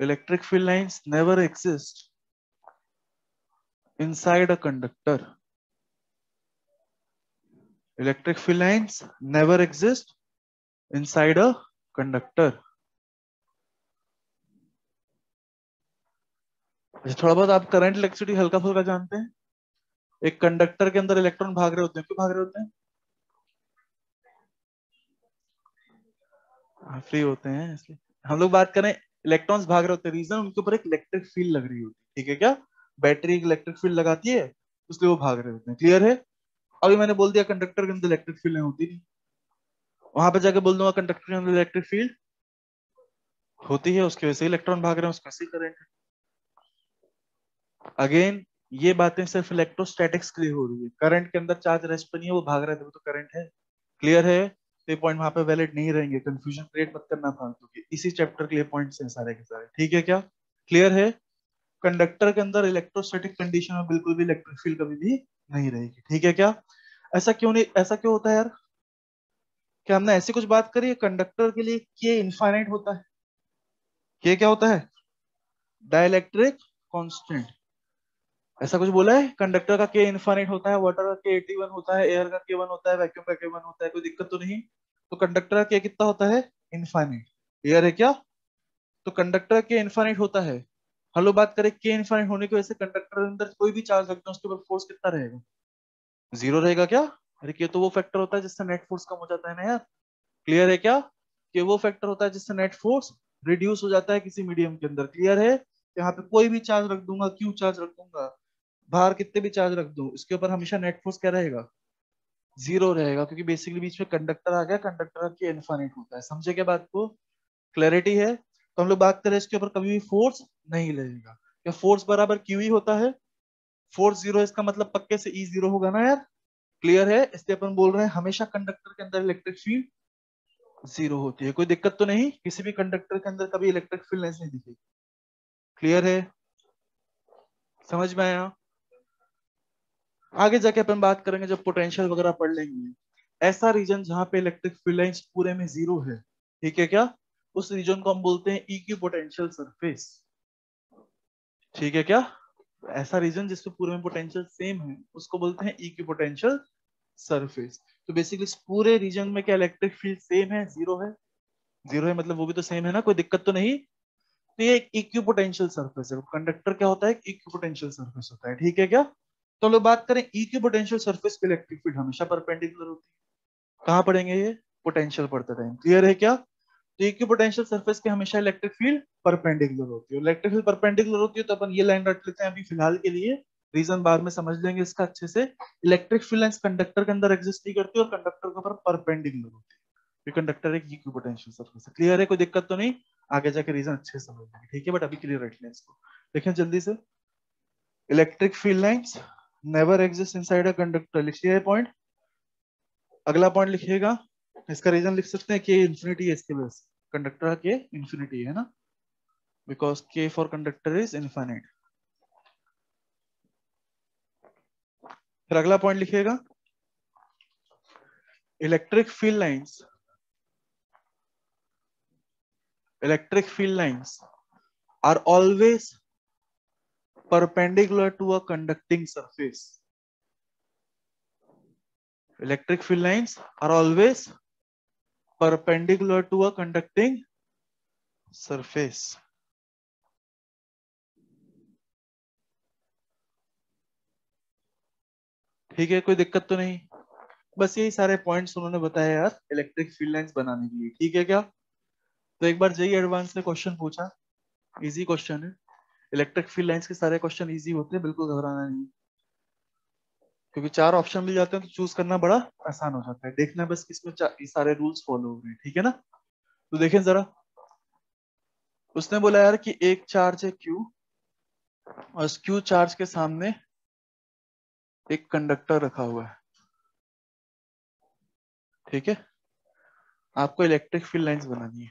[SPEAKER 1] electric field lines never exist inside a conductor. Electric field lines never exist inside a conductor. अच्छा, थोड़ा बहुत आप करंट इलेक्ट्रिसिटी हल्का फुल्का जानते हैं? एक कंडक्टर के अंदर इलेक्ट्रॉन भाग रहे होते हैं, क्यों भाग रहे होते हैं? फ्री होते हैं इसलिए। हम लोग बात करें इलेक्ट्रॉन्स भाग रहे होते हैं, रीजन उनके ऊपर एक इलेक्ट्रिक फील्ड लग रही होती है, ठीक है क्या? बैटरी एक इलेक्ट्रिक फील्ड लगाती है, इसलिए वो भाग रहे होते हैं, क्लियर है? अभी मैंने बोल दिया कंडक्टर के अंदर इलेक्ट्रिक फील्ड नहीं होती, नहीं वहां पे जाके बोल दूंगा कंडक्टर के अंदर इलेक्ट्रिक फील्ड होती है, उसकी वजह से इलेक्ट्रॉन भाग रहे हैं, उसका से करंट। अगेन ये बातें सिर्फ इलेक्ट्रोस्टैटिक्स के लिए हो रही है, करंट के अंदर चार्ज रेस्ट पे नहीं है, वो भाग रहा है, तो करंट है, क्लियर है? तो ये पॉइंट वहां पे वैलिड नहीं रहेंगे, कंफ्यूजन क्रिएट मत करना फालतू के, इसी चैप्टर के लिए पॉइंट्स हैं सारे के सारे, ठीक है क्या? क्लियर है? कंडक्टर के अंदर इलेक्ट्रोस्टैटिक कंडीशन में बिल्कुल भी इलेक्ट्रिक फील्ड कभी भी नहीं रहेगी, ठीक है क्या? ऐसा क्यों नहीं, ऐसा क्यों होता है यार? क्या हमने ऐसी कुछ बात करी है? कंडक्टर के लिए के इनफाइनाइट होता है, के क्या होता है? Dielectric constant. ऐसा कुछ बोला है? कंडक्टर का के इनफाइनाइट होता है, वाटर का के 81 होता है, एयर का के 1 होता है, वैक्यूम का के 1 होता है, कोई दिक्कत तो नहीं? तो कंडक्टर का के कितना होता है? इनफाइनाइट। क्लियर है क्या? तो कंडक्टर के इनफाइनाइट होता है। हम लोग बात करें के इनफाइनाइट होने की वजह से कंडक्टर के अंदर कोई भी चार्ज रखते हैं उसके ऊपर फोर्स कितना रहेगा? जीरो रहेगा क्या? अरे के तो वो फैक्टर होता है जिससे नेट फोर्स कम हो जाता है ना यार, क्लियर है क्या? कि वो फैक्टर होता है जिससे नेट फोर्स रिड्यूस हो जाता है किसी मीडियम के अंदर, क्लियर है? यहाँ पे कोई भी चार्ज रख दूंगा, क्यू चार्ज रख दूंगा, बाहर कितने भी चार्ज रख दो, इसके ऊपर हमेशा नेट फोर्स क्या रहेगा? जीरो रहेगा, क्योंकि बेसिकली बीच में कंडक्टर आ गया, कंडक्टर के इनफाइनाइट होता है, समझे क्या बात को? क्लैरिटी है? तो हम लोग बात करें इसके ऊपर कभी भी फोर्स नहीं लगेगा, क्या फोर्स बराबर क्यू ही होता है? फोर्स जीरो, इसका मतलब पक्के से ई जीरो होगा ना यार, क्लियर है? इसलिए अपन बोल रहे हैं हमेशा कंडक्टर के अंदर इलेक्ट्रिक फील्ड जीरो होती है, कोई दिक्कत तो नहीं? किसी भी कंडक्टर के अंदर कभी इलेक्ट्रिक फील्ड नहीं दिखेगी, क्लियर है? समझ में आया? आगे जाके अपन बात करेंगे जब पोटेंशियल वगैरह पढ़ लेंगे, ऐसा रीजन जहां पे इलेक्ट्रिक फील्ड लाइंस पूरे में जीरो है, ठीक है क्या? उस रीजन को हम बोलते हैं इक्वी पोटेंशियल सरफेस, ठीक है क्या? ऐसा रीजन जिसपे पूरे में पोटेंशियल सेम है उसको बोलते हैं इक्वी पोटेंशियल सरफेस। तो बेसिकली इस पूरे रीजन में क्या इलेक्ट्रिक फील्ड सेम है, जीरो है? जीरो है मतलब वो भी तो सेम है ना, कोई दिक्कत तो नहीं? तो ये एक इक्वी पोटेंशियल सरफेस है, कंडक्टर क्या होता है? इक्वी पोटेंशियल सरफेस होता है, ठीक है क्या? तो लोग बात करें इक्वी पोटेंशियल सरफेस पे इलेक्ट्रिक फील्ड हमेशा परपेंडिकुलर होती है, कहां पढ़ेंगे ये? पोटेंशियल पढ़ते टाइम, क्लियर है क्या? तो इक्वी पोटेंशियल सरफेस के हमेशा इलेक्ट्रिक फील्ड परपेंडिकुलर होती है, इलेक्ट्रिक फील्ड परपेंडिकुलर होती है, तो अपन ये लाइन रट लेते हैं अभी फिलहाल के लिए, रीजन बाद में समझ लेंगे इसका अच्छे से। इलेक्ट्रिक फील्ड लाइंस कंडक्टर के अंदर एग्जिस्ट नहीं करती और कंडक्टर के ऊपर परपेंडिकुलर होती है, कंडक्टर एक इक्वी पोटेंशियल सरफेस है, क्लियर है? कोई दिक्कत तो नहीं? आगे जाके रीजन अच्छे से समझ लेंगे, ठीक है? बट अभी क्लियर रख लें इसको, देखें जल्दी से। Electric field lines never exist inside a conductor, लिखिए पॉइंट। अगला पॉइंट लिखिएगा, इसका रीजन लिख सकते हैं कि इंफिनिटी है इसके वजह से, कंडक्टर के इंफिनिटी है ना, बिकॉज के फॉर कंडक्टर इज इनफाइनाइट। फिर अगला पॉइंट लिखिएगा, electric field lines, electric field lines are always perpendicular to a conducting surface. Electric field lines are always perpendicular to a conducting surface. ठीक है, कोई दिक्कत तो नहीं? बस यही सारे पॉइंट्स उन्होंने बताया यार इलेक्ट्रिक फील्ड लाइंस बनाने के लिए, ठीक है क्या? तो एक बार जेईई एडवांस ने क्वेश्चन पूछा, इजी क्वेश्चन है, इलेक्ट्रिक फील्ड लाइंस के सारे क्वेश्चन इजी होते हैं, बिल्कुल घबराना नहीं। क्योंकि 4 ऑप्शन मिल जाते हैं तो चूज करना बड़ा आसान हो जाता है, देखना बस किसमें ये सारे रूल्स फॉलो हो रहे हैं, ठीक है ना। तो देखें जरा, उसने बोला यार कि एक चार्ज है क्यू और इस क्यू चार्ज के सामने एक कंडक्टर रखा हुआ है, ठीक है। आपको इलेक्ट्रिक फील्ड लाइंस बनानी है,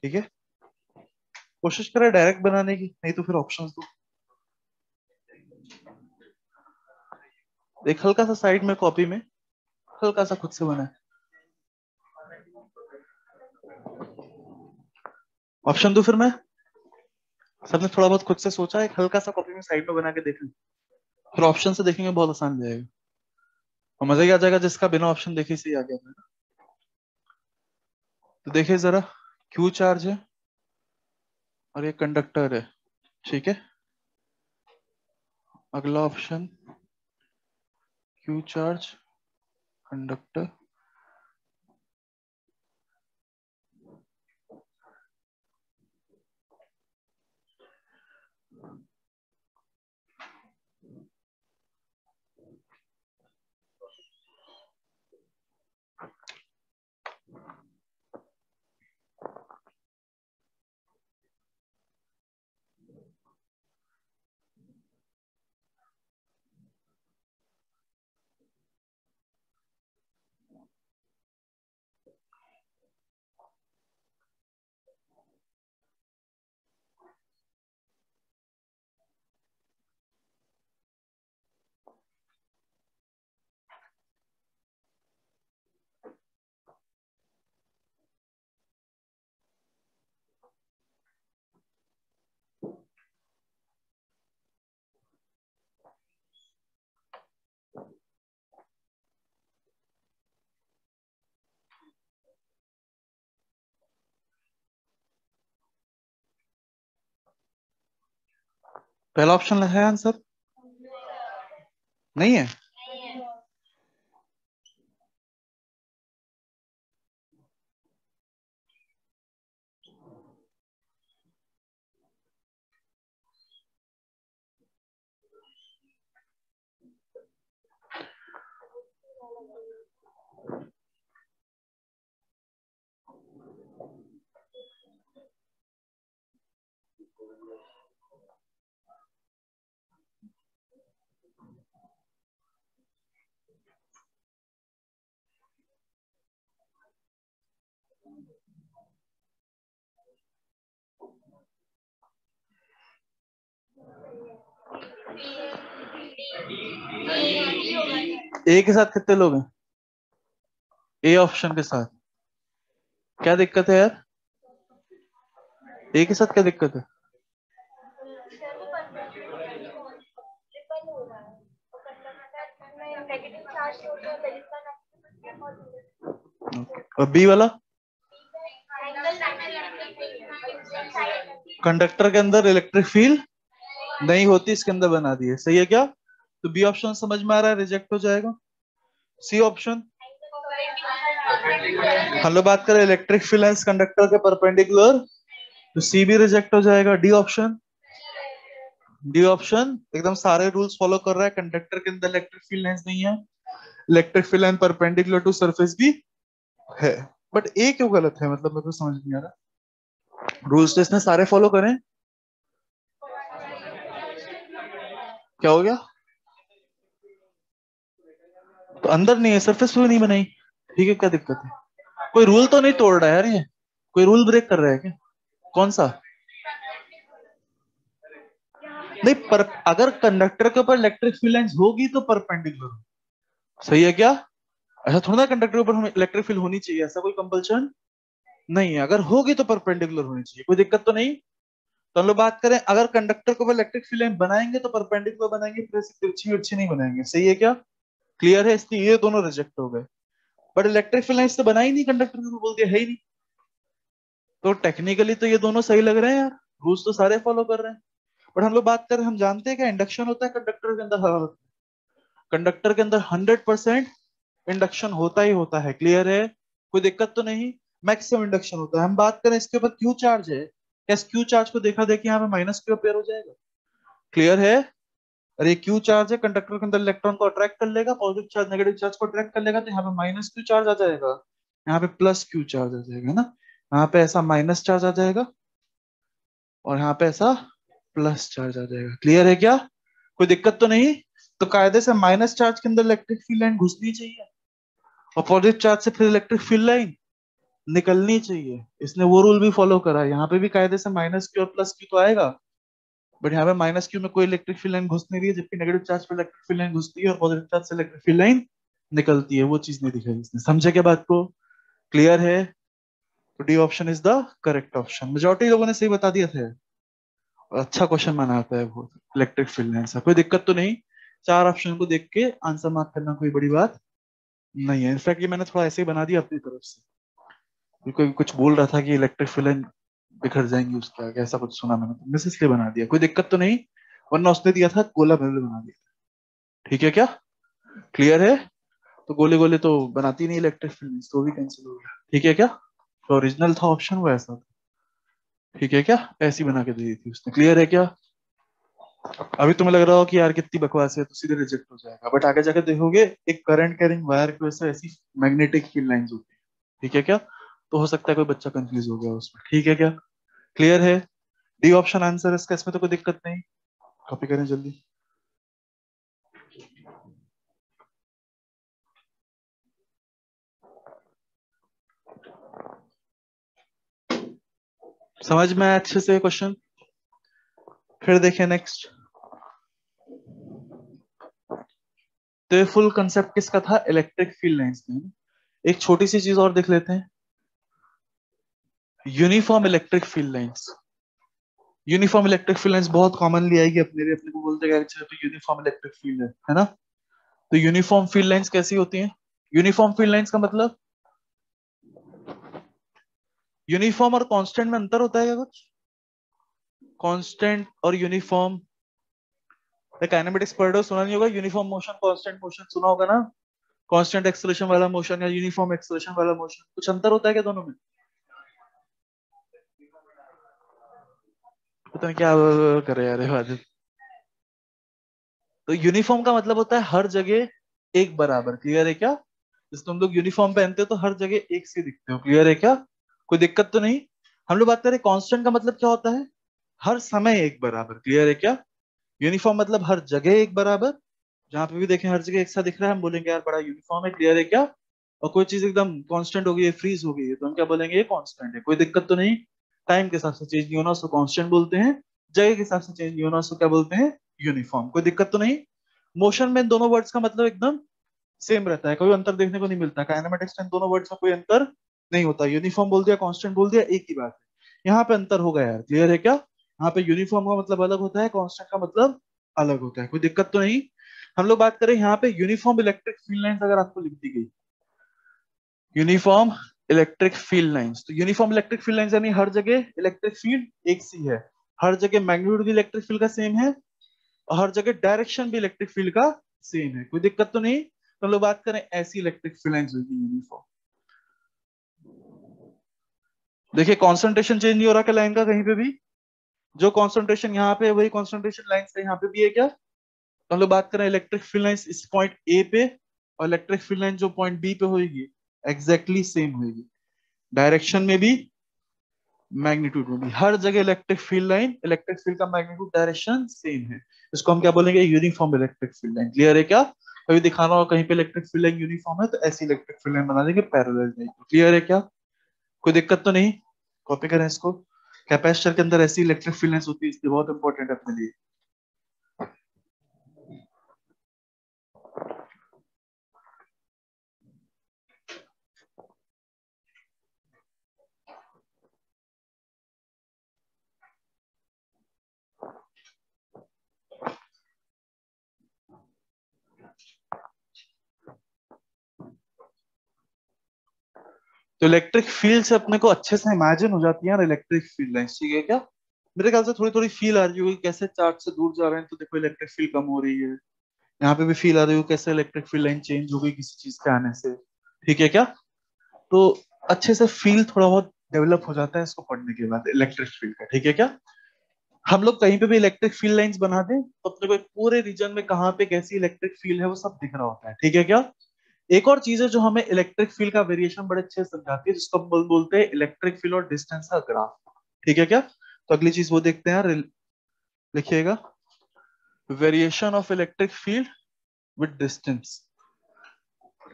[SPEAKER 1] ठीक है। कोशिश करें डायरेक्ट बनाने की, नहीं तो फिर ऑप्शंस दो। एक हल्का सा साइड में कॉपी में हल्का सा खुद से बना है, ऑप्शन दो फिर मैं। सबने थोड़ा बहुत खुद से सोचा, एक हल्का सा कॉपी में साइड में बना के देख लें, फिर ऑप्शन से देखेंगे बहुत आसान हो जाएगा और मजा ही आ जाएगा जिसका बिना ऑप्शन देखे से ही आ गया। तो देखिए जरा, क्यू चार्ज है और ये कंडक्टर है, ठीक है। अगला ऑप्शन क्यू चार्ज कंडक्टर, पहला ऑप्शन है आंसर, नहीं है। ए के साथ कितने लोग हैं, ए ऑप्शन के साथ? क्या दिक्कत है यार, ए के साथ क्या दिक्कत है? और बी वाला, कंडक्टर के अंदर इलेक्ट्रिक फील्ड नहीं होती, इसके अंदर बना दी है, सही है क्या? तो बी ऑप्शन समझ में आ रहा है, रिजेक्ट हो जाएगा। सी ऑप्शन, हम लोग बात करें इलेक्ट्रिक फील्ड लाइंस कंडक्टर के परपेंडिकुलर, तो सी भी रिजेक्ट हो जाएगा। डी ऑप्शन, डी ऑप्शन एकदम सारे रूल्स फॉलो कर रहा है, कंडक्टर के अंदर इलेक्ट्रिक फील्ड लाइंस नहीं है, electric field line perpendicular to surface भी है। बट ए क्यों गलत है, मतलब मेरे को समझ नहीं आ रहा। रूल्स तो इसने सारे फॉलो करें, क्या हो गया? तो अंदर नहीं है, सरफेस पे भी नहीं बनाई, ठीक है, क्या दिक्कत है? कोई रूल तो नहीं तोड़ रहा है यार, ये कोई रूल ब्रेक कर रहा है क्या? कौन सा? नहीं, पर अगर कंडक्टर के ऊपर इलेक्ट्रिक फील्ड लाइंस होगी तो परपेंडिकुलर, सही है क्या? ऐसा थोड़ा ना कंडक्टर के ऊपर हमें इलेक्ट्रिक फील्ड होनी चाहिए, ऐसा कोई कंपल्शन नहीं है। अगर होगी तो परपेंडिकुलर होनी चाहिए, कोई दिक्कत तो नहीं। तो हम लोग बात करें, अगर कंडक्टर के ऊपर इलेक्ट्रिक फील्ड लाइन बनाएंगे तो परपेंडिकुलर बनाएंगे, फिर ऐसे तिरछी विरछी नहीं बनाएंगे, सही है क्या? क्लियर है, इसलिए ये दोनों रिजेक्ट हो गए। बट इलेक्ट्रिक फील्ड लाइंस तो बनाई नहीं कंडक्टर के ऊपर, बोल दिया है ही नहीं, तो टेक्निकली तो ये दोनों सही लग रहे हैं यार, रूल्स तो सारे फॉलो कर रहे हैं। बट हम लोग बात करें, हम जानते हैं क्या इंडक्शन होता है कंडक्टर के अंदर, कंडक्टर के अंदर 100% इंडक्शन होता ही होता है, क्लियर है, कोई दिक्कत तो नहीं। मैक्सिमम इंडक्शन होता है। हम बात करें इसके ऊपर क्यू चार्ज है, क्या इस क्यू चार्ज को देखा देखिए यहाँ पे माइनस क्यू अपेयर हो जाएगा? क्लियर है? अरे क्यू चार्ज है, कंडक्टर के अंदर इलेक्ट्रॉन को अट्रैक्ट कर लेगा, पॉजिटिव चार्ज नेगेटिव चार्ज को अट्रैक्ट कर लेगा, तो यहाँ पे माइनस क्यू चार्ज आ जाएगा, यहाँ पे प्लस क्यू चार्ज आ जाएगा ना, यहाँ पे ऐसा माइनस चार्ज आ जाएगा और यहाँ पे ऐसा प्लस चार्ज आ जाएगा। क्लियर है क्या? कोई दिक्कत तो नहीं? तो कायदे से माइनस चार्ज के अंदर इलेक्ट्रिक फील्ड लाइन घुसनी चाहिए और पॉजिटिव चार्ज से फिर इलेक्ट्रिक फील्ड लाइन निकलनी चाहिए। इसने वो रूल भी फॉलो करा है, यहाँ पे भी कायदे से माइनस क्यू और प्लस क्यू तो आएगा, बट यहाँ पे माइनस क्यू में कोई इलेक्ट्रिक फील्ड लाइन घुस नहीं रही है, जबकि नेगेटिव चार्ज पे इलेक्ट्रिक फील्ड लाइन घुसती है और पॉजिटिव चार्ज से इलेक्ट्रिक फील्ड लाइन निकलती है। वो चीज नहीं दिखाई इसने। समझे क्या बात को? क्लियर है? तो D option is the correct option. Majority लोगों ने सही बता दिया था और अच्छा क्वेश्चन बनाता है वो इलेक्ट्रिक फील्ड लाइन से। कोई दिक्कत तो नहीं? चार ऑप्शन को देख के आंसर मार्क करना कोई बड़ी बात नहीं है। इनफैक्ट ये मैंने थोड़ा ऐसे ही बना दिया अपनी तरफ से, कोई कुछ बोल रहा था कि इलेक्ट्रिक फील्ड लाइन बिखर जाएंगी उसके आगे, ऐसा कुछ सुना मैंने, तो मैं इसलिए बना दिया। कोई दिक्कत तो नहीं? वरना उसने दिया था गोला मैंने बना दिया। ठीक है क्या? क्लियर है? तो गोले गोले तो बनाती नहीं इलेक्ट्रिक फील्ड, तो भी कैंसिल हो गया। ठीक है क्या? तो ओरिजिनल था ऑप्शन वो ऐसा था। ठीक है क्या? ऐसी बना के दे दी थी उसने। क्लियर है क्या? अभी तुम्हें लग रहा हो कि यार कितनी बकवास है, तो सीधे रिजेक्ट हो जाएगा, बट आगे जाके देखोगे एक करंट कैरिंग वायर की वजह से ऐसी मैग्नेटिक फील्ड लाइंस होती है। ठीक है क्या? तो हो सकता है कोई बच्चा कंफ्यूज हो गया उसमें। ठीक है क्या? क्लियर है? डी ऑप्शन आंसर है इसका, इसमें तो कोई दिक्कत नहीं। कॉपी करें जल्दी। समझ में आया अच्छे से क्वेश्चन? फिर देखें नेक्स्ट। तो ये फुल कंसेप्ट किसका था? इलेक्ट्रिक फील्ड लाइंस में। एक छोटी सी चीज और देख लेते हैं, uniform electric field lines. Uniform electric field lines बहुत कॉमनली आएगी अपने लिए, अपने को बोलते हैं तो यूनिफॉर्म इलेक्ट्रिक फील्ड है ना? तो यूनिफॉर्म फील्ड लाइंस कैसी होती हैं? यूनिफॉर्म फील्ड लाइंस का मतलब, यूनिफॉर्म और कांस्टेंट में अंतर होता है क्या कुछ? कांस्टेंट और यूनिफॉर्म, काइनेमेटिक्स पढ़ रहे हो, सुना नहीं होगा? यूनिफॉर्म मोशन, कांस्टेंट मोशन सुना होगा ना? कांस्टेंट एक्सेलरेशन वाला मोशन या यूनिफॉर्म एक्सेलरेशन वाला मोशन, कुछ अंतर होता है क्या दोनों में? पता नहीं क्या करे यार ये बात। तो यूनिफॉर्म का मतलब होता है हर जगह एक बराबर। क्लियर है क्या? जैसे तुम लोग यूनिफॉर्म पहनते हो तो हर जगह एक से दिखते हो। क्लियर है क्या? कोई दिक्कत तो नहीं? हम लोग बात करें कांस्टेंट का मतलब क्या होता है? हर समय एक बराबर। क्लियर है क्या? यूनिफॉर्म मतलब हर जगह एक बराबर, जहां पे भी देखें हर जगह एक सा दिख रहा है, हम बोलेंगे यार बड़ा यूनिफॉर्म है। क्लियर है क्या? और कोई चीज एकदम कांस्टेंट हो गई है, फ्रीज हो गई है, तो हम क्या बोलेंगे? ये कांस्टेंट है। कोई दिक्कत तो नहीं? टाइम के हिसाब से चेंज नहीं होना उसको कांस्टेंट बोलते हैं, जगह के हिसाब से चेंज नहीं होना उसको क्या बोलते हैं? यूनिफॉर्म। कोई दिक्कत तो नहीं? मोशन में इन दोनों वर्ड्स का मतलब एकदम सेम रहता है, कोई अंतर देखने को नहीं मिलता। काइनेमेटिक्स में इन दोनों वर्ड्स में कोई अंतर नहीं होता। यूनिफॉर्म बोल दिया, कांस्टेंट बोल दिया, एक ही बात है। यहाँ पे अंतर होगा यार। क्लियर है क्या? यहाँ पे यूनिफॉर्म का मतलब अलग होता है, कांस्टेंट का मतलब अलग होता है। कोई दिक्कत तो नहीं? हम लोग बात करें यहाँ पे यूनिफॉर्म इलेक्ट्रिक फील्ड लाइंस अगर आपको लिख दी गई, यूनिफॉर्म इलेक्ट्रिक फील्ड लाइंस, तो यूनिफॉर्म इलेक्ट्रिक फील्ड लाइंस यानी हर जगह इलेक्ट्रिक फील्ड एक सी है, हर जगह मैग्नीट्यूड भी इलेक्ट्रिक फील्ड का सेम है और हर जगह डायरेक्शन भी इलेक्ट्रिक फील्ड का सेम है। कोई दिक्कत तो नहीं? तो हम लोग बात करें ऐसी इलेक्ट्रिक फील्ड लाइंस होगी यूनिफॉर्म। देखिए कॉन्सेंट्रेशन चेंज नहीं हो रहा क्या लाइन का कहीं पे भी? जो कॉन्सेंट्रेशन यहाँ पे है वही कॉन्सेंट्रेशन लाइन का यहाँ पे भी है क्या? तो हम लोग बात करें इलेक्ट्रिक फील्ड लाइंस इस पॉइंट ए पे और इलेक्ट्रिक फील्ड लाइन जो पॉइंट बी पे होगी एग्जैक्टली सेम होगी, डायरेक्शन में भी मैग्नीट्यूड में भी। हर जगह electric field line, electric field का मैग्नीट्यूड डायरेक्शन सेम है, इसको हम क्या बोलेंगे? Uniform electric field line. Clear है क्या? कभी दिखाना हो कहीं पे इलेक्ट्रिक फील्ड लाइन यूनिफॉर्म है तो ऐसी इलेक्ट्रिक फील्ड लाइन बना देंगे पैरेलल टाइप। क्लियर है क्या? कोई दिक्कत तो नहीं? कॉपी करें इसको। कैपेसिटर के अंदर ऐसी इलेक्ट्रिक फील्ड लाइंस होती है, इसलिए बहुत इंपॉर्टेंट है अपने लिए। तो इलेक्ट्रिक फील्ड से अपने को अच्छे से इमेजिन हो जाती है ना इलेक्ट्रिक फील्ड लाइंस। ठीक है क्या? मेरे ख्याल से थोड़ी थोड़ी फील आ रही होगी कैसे चार्ज से दूर जा रहे हैं तो देखो इलेक्ट्रिक फील्ड कम हो रही है, यहाँ पे भी फील आ रही हो कैसे इलेक्ट्रिक फील्ड लाइन चेंज हो गई किसी चीज के आने से। ठीक है क्या? तो अच्छे से फील थोड़ा बहुत डेवलप हो जाता है इसको पढ़ने के बाद इलेक्ट्रिक फील्ड का। ठीक है क्या? हम लोग कहीं पे भी इलेक्ट्रिक फील्ड लाइंस बना दें तो अपने को एक पूरे रीजन में कहाँ पे कैसी इलेक्ट्रिक फील्ड है वो सब दिख रहा होता है, ठीक है क्या। एक और चीज है जो हमें इलेक्ट्रिक फील्ड का वेरिएशन बड़े अच्छे से समझाती है, जिसको हम बोलते हैं इलेक्ट्रिक फील्ड और डिस्टेंस का ग्राफ, ठीक है क्या। तो अगली चीज वो देखते हैं, लिखिएगा variation of electric field with distance.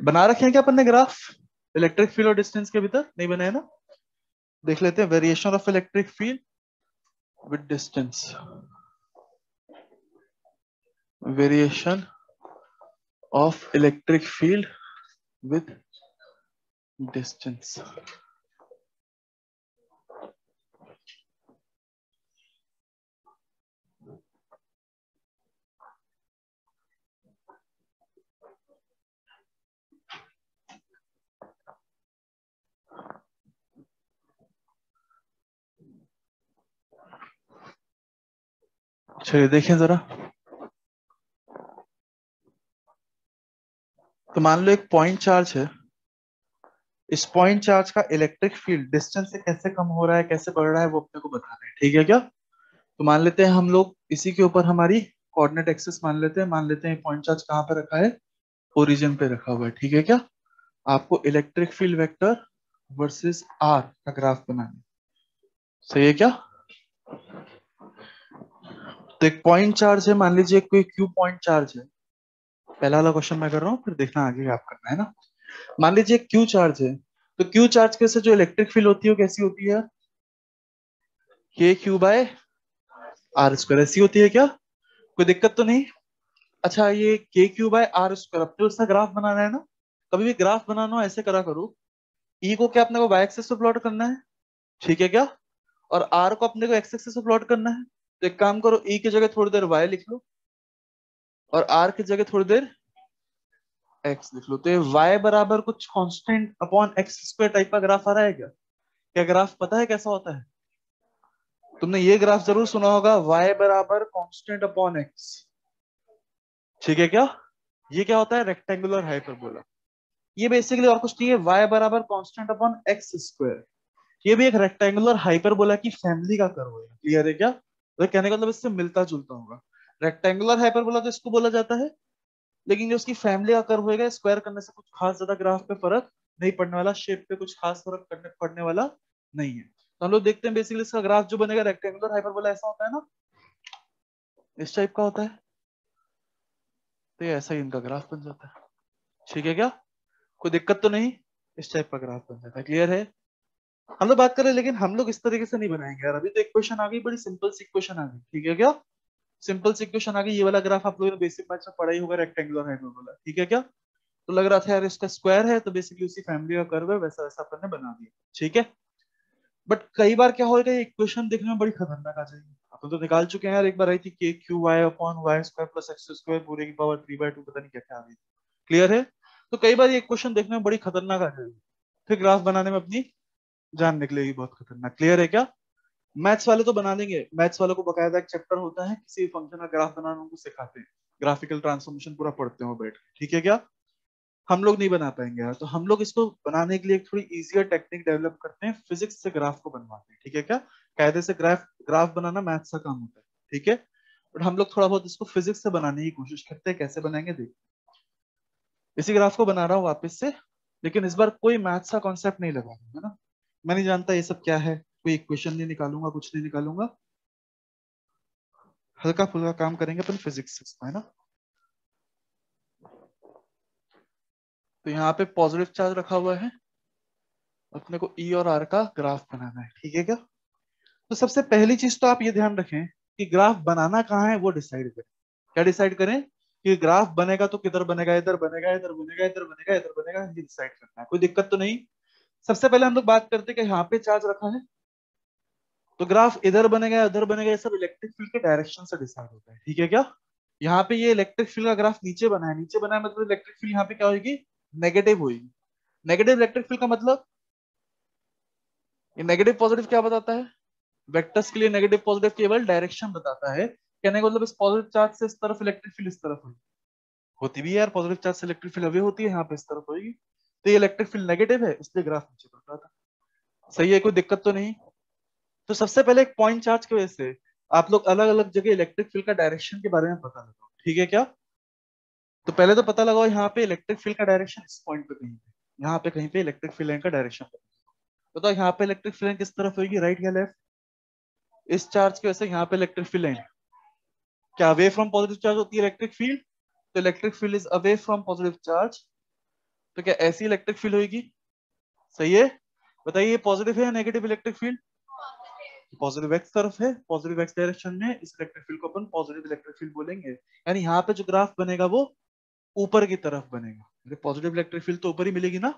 [SPEAKER 1] बना रखे हैं क्या अपन ने ग्राफ इलेक्ट्रिक फील्ड और डिस्टेंस के भीतर, नहीं बनाया ना। देख लेते हैं variation of electric field with distance, variation of electric field with distance. चलिए देखें जरा। तो मान लो एक पॉइंट चार्ज है, इस पॉइंट चार्ज का इलेक्ट्रिक फील्ड डिस्टेंस से कैसे कम हो रहा है कैसे बढ़ रहा है वो अपने को बताना है, ठीक है क्या। तो मान लेते हैं हम लोग इसी के ऊपर हमारी कोऑर्डिनेट एक्सिस मान लेते हैं पॉइंट चार्ज कहाँ पे रखा है, ओरिजिन पे रखा हुआ है, ठीक है क्या। आपको electric field vector versus r का ग्राफ बनाना है, सही है क्या। तो एक पॉइंट चार्ज है, मान लीजिए कोई क्यू पॉइंट चार्ज है, पहला वाला क्वेश्चन मैं कर रहा हूँ फिर देखना आगे आप करना है ना। मान लीजिए क्यू चार्ज है, तो क्यू चार्ज के से जो इलेक्ट्रिक फील्ड होती है वो कैसी होती है, के क्यू बाय आर स्क्वायर, ऐसी होती है क्या, कोई दिक्कत तो नहीं। अच्छा ये के क्यू बाय आर स्क्वायर, अब तो उसका ग्राफ बनाना है ना। कभी भी ग्राफ बनाना हो ऐसे करा करो, ई को क्या अपने को वाई एक्सिस पे प्लॉट करना है, ठीक है क्या, और आर को अपने को एक्स एक्सिस पे प्लॉट करना है। तो एक काम करो, ई की जगह थोड़ी देर वाई लिख लो और आर की जगह थोड़ी देर एक्स लिख लो। तो ये वाई बराबर कुछ constant upon x square type का ग्राफ आ रहा है क्या, क्या ग्राफ पता है कैसा होता है, तुमने ये ग्राफ जरूर सुना होगा, वाई बराबर कांस्टेंट अपॉन एक्स, ठीक है क्या। ये क्या होता है, रेक्टेंगुलर हाइपरबोला। ये बेसिकली और कुछ नहीं है, y बराबर कांस्टेंट अपॉन एक्स स्क्वायर। ये भी एक रेक्टेंगुलर हाइपरबोला की फैमिली का कर्व है, क्लियर है क्या। तो कहने का मतलब इससे मिलता जुलता होगा। रेक्टेंगुलर हाइपरबोला तो इसको बोला जाता है, लेकिन जो उसकी फैमिली का कर्व होगा स्क्वायर करने से कुछ खास ज्यादा ग्राफ पे फर्क नहीं पड़ने वाला, शेप पे कुछ खास फर्क पड़ने वाला नहीं है। तो हम लोग देखते हैं बेसिकली इसका ग्राफ जो बनेगा रेक्टेंगुलर हाइपरबोला ऐसा होता है ना, इस टाइप का होता है। तो ये ऐसा ही इनका ग्राफ बन जाता है, ठीक है क्या, कोई दिक्कत तो नहीं। इस टाइप का ग्राफ बन जाता है, क्लियर है। हम लोग बात कर रहे हैं लेकिन हम लोग इस तरीके से नहीं बनाएंगे यार, अभी तो एक क्वेश्चन आ गई, बड़ी सिंपल सी क्वेश्चन आ गई, ठीक है क्या। सिंपल सी क्वेश्चन आ गई, ये वाला ग्राफ आप लोगों ने बेसिक मैथ्स में पढ़ा ही होगा, रेक्टेंगुलर हाइपरबोला, ठीक है क्या। तो लग रहा था यार इसका स्क्वायर है तो बेसिकली उसी फैमिली का कर्व है, वैसा वैसा अपन ने बना दिया, ठीक है। बट कई बार क्या होगा, ये इक्वेशन देखने में बड़ी खतरनाक आ जाएगी। अपन तो निकाल चुके हैं यार, एक बार आई थी के q y upon y square plus x square पूरे की पावर 3/2, पता नहीं क्या क्या आ गई, क्लियर है। तो कई बार ये क्वेश्चन देखने में बड़ी खतरनाक आ जाएगी, फिर ग्राफ बनाने में अपनी जान निकलेगी बहुत खतरनाक, क्लियर है क्या। मैथ्स वाले तो बना देंगे, मैथ्स वालों को बकायदा एक चैप्टर होता है, किसी भी फंक्शन का ग्राफ बनाना उनको सिखाते हैं, ग्राफिकल ट्रांसफॉर्मेशन पूरा पढ़ते हो बैठ के, ठीक है क्या। हम लोग नहीं बना पाएंगे यार, तो हम लोग इसको बनाने के लिए एक थोड़ी इजियर टेक्निक डेवलप करते हैं, फिजिक्स से ग्राफ को बनवाते हैं, ठीक है क्या। कायदे से ग्राफ ग्राफ बनाना मैथ्स का काम होता है, ठीक है। बट हम लोग थोड़ा बहुत इसको फिजिक्स से बनाने की कोशिश करते हैं, कैसे बनाएंगे देख। इसी ग्राफ को बना रहा हूँ वापस से, लेकिन इस बार कोई मैथ्स का कॉन्सेप्ट नहीं लगा है ना। मैं नहीं जानता ये सब क्या है, कोई इक्वेशन नहीं निकालूंगा, कुछ नहीं निकालूंगा, हल्का फुल्का काम करेंगे अपन फिजिक्स है ना। तो यहाँ पे पॉजिटिव चार्ज रखा हुआ है, अपने को ई और आर का ग्राफ बनाना है, ठीक है क्या। तो सबसे पहली चीज तो आप ये ध्यान रखें कि ग्राफ बनाना कहाँ है वो डिसाइड करें। क्या डिसाइड करें, कि ग्राफ बनेगा तो किधर बनेगा, इधर बनेगा, इधर बनेगा, इधर बनेगा, इधर बनेगा, ये डिसाइड करना है, कोई दिक्कत तो नहीं। सबसे पहले हम लोग बात करते हैं कि यहाँ पे चार्ज रखा है, तो ग्राफ इधर बनेगा उधर बनेगा, ये सब इलेक्ट्रिक फील्ड के डायरेक्शन से डिसाइड होता है, ठीक है क्या। यहाँ पे ये इलेक्ट्रिक फील्ड का ग्राफ नीचे बना है, नीचे बना है मतलब इलेक्ट्रिक फील्ड यहाँ पे क्या होगी, नेगेटिव होगी। नेगेटिव इलेक्ट्रिक फील्ड का मतलब, ये नेगेटिव पॉजिटिव क्या बताता है, वेक्टर्स के लिए नेगेटिव पॉजिटिव केवल डायरेक्शन बताता है। कहने का मतलब इस पॉजिटिव चार्ज से इस तरफ इलेक्ट्रिक फील्ड इस तरफ होगी, होती भी है यार, पॉजिटिव चार्ज से इलेक्ट्रिक फील्ड अवे होती है, यहाँ पे इस तरफ होगी। तो ये इलेक्ट्रिक फील्ड नेगेटिव है इसलिए ग्राफ नीचे बढ़ रहा था, सही है, कोई दिक्कत तो नहीं। तो सबसे पहले एक पॉइंट चार्ज की वजह से आप लोग अलग अलग जगह इलेक्ट्रिक फील्ड का डायरेक्शन के बारे में पता लगाओ, ठीक है क्या? तो पहले तो पता लगाओ यहाँ पे इलेक्ट्रिक फील्ड का डायरेक्शन इस पॉइंट पे कहीं पे, यहाँ पे कहीं पे इलेक्ट्रिक फील्ड लाइन का डायरेक्शन बताओ। यहाँ पे इलेक्ट्रिक फील्ड लाइन किस तरफ होगी, राइट या लेफ्ट? इस चार्ज की वजह से यहाँ पे इलेक्ट्रिक फील्ड लाइन क्या अवे फ्रॉम पॉजिटिव चार्ज होती है इलेक्ट्रिक फील्ड, तो electric field is away from positive charge, तो क्या ऐसी इलेक्ट्रिक फील्ड होगी? सही है। बताइए पॉजिटिव है या negative electric field? Positive x तरफ है, पॉजिटिव एक्स डायरेक्शन में इस इलेक्ट्रिक फील्ड को अपन पॉजिटिव इलेक्ट्रिक फील्ड बोलेंगे। यानी यहाँ पे जो ग्राफ बनेगा वो ऊपर की तरफ बनेगा, पॉजिटिव इलेक्ट्रिक फील्ड तो ऊपर ही मिलेगी ना,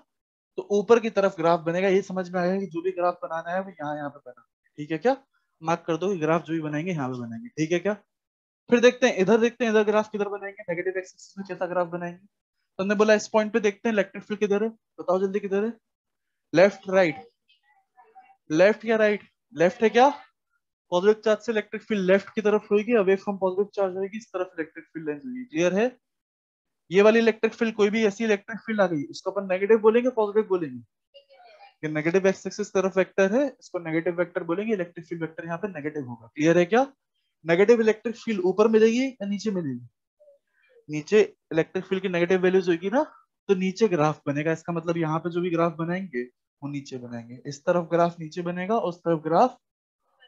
[SPEAKER 1] तो ऊपर की तरफ ग्राफ बनेगा। ये समझ में आएगा कि जो भी ग्राफ बनाना है वो यहाँ पे बना, ठीक है क्या? मार्क कर दो कि ग्राफ जो भी बनाएंगे यहाँ पे बनाएंगे, ठीक है क्या? फिर देखते हैं इधर, देखते हैं इधर ग्राफ किधर बनाएंगे, नेगेटिव एक्सिस में कैसा ग्राफ बनाएंगे। तो हमने बोला इस पॉइंट पे देखते हैं इलेक्ट्रिक फील्ड किधर है, बताओ जल्दी किधर है? Left right? लेफ्ट या राइट? लेफ्ट है क्या? पॉजिटिव चार्ज से इलेक्ट्रिक फील्ड लेफ्ट की तरफ होगी, अवे फ्रॉम पॉजिटिव चार्ज होगी, इस तरफ इलेक्ट्रिक फील्ड लाइन होगी। क्लियर है? ये वाली इलेक्ट्रिक फील्ड, कोई भी ऐसी इलेक्ट्रिक फील्ड आ गई इसको अपन नेगेटिव बोलेंगे पॉजिटिव बोलेंगे? ये नेगेटिव एक्स एक्सिस तरफ वेक्टर है, इसको नेगेटिव वेक्टर बोलेंगे, इलेक्ट्रिक फील्ड वेक्टर यहाँ पे नेगेटिव होगा। क्लियर है क्या? नेगेटिव इलेक्ट्रिक फील्ड ऊपर मिलेगी या नीचे मिलेगी? नीचे इलेक्ट्रिक फील्ड की नेगेटिव वैल्यूज होगी ना, तो नीचे ग्राफ बनेगा। इसका मतलब यहाँ पे जो भी ग्राफ बनाएंगे वो नीचे बनाएंगे, इस तरफ ग्राफ नीचे बनेगा, उस तरफ ग्राफ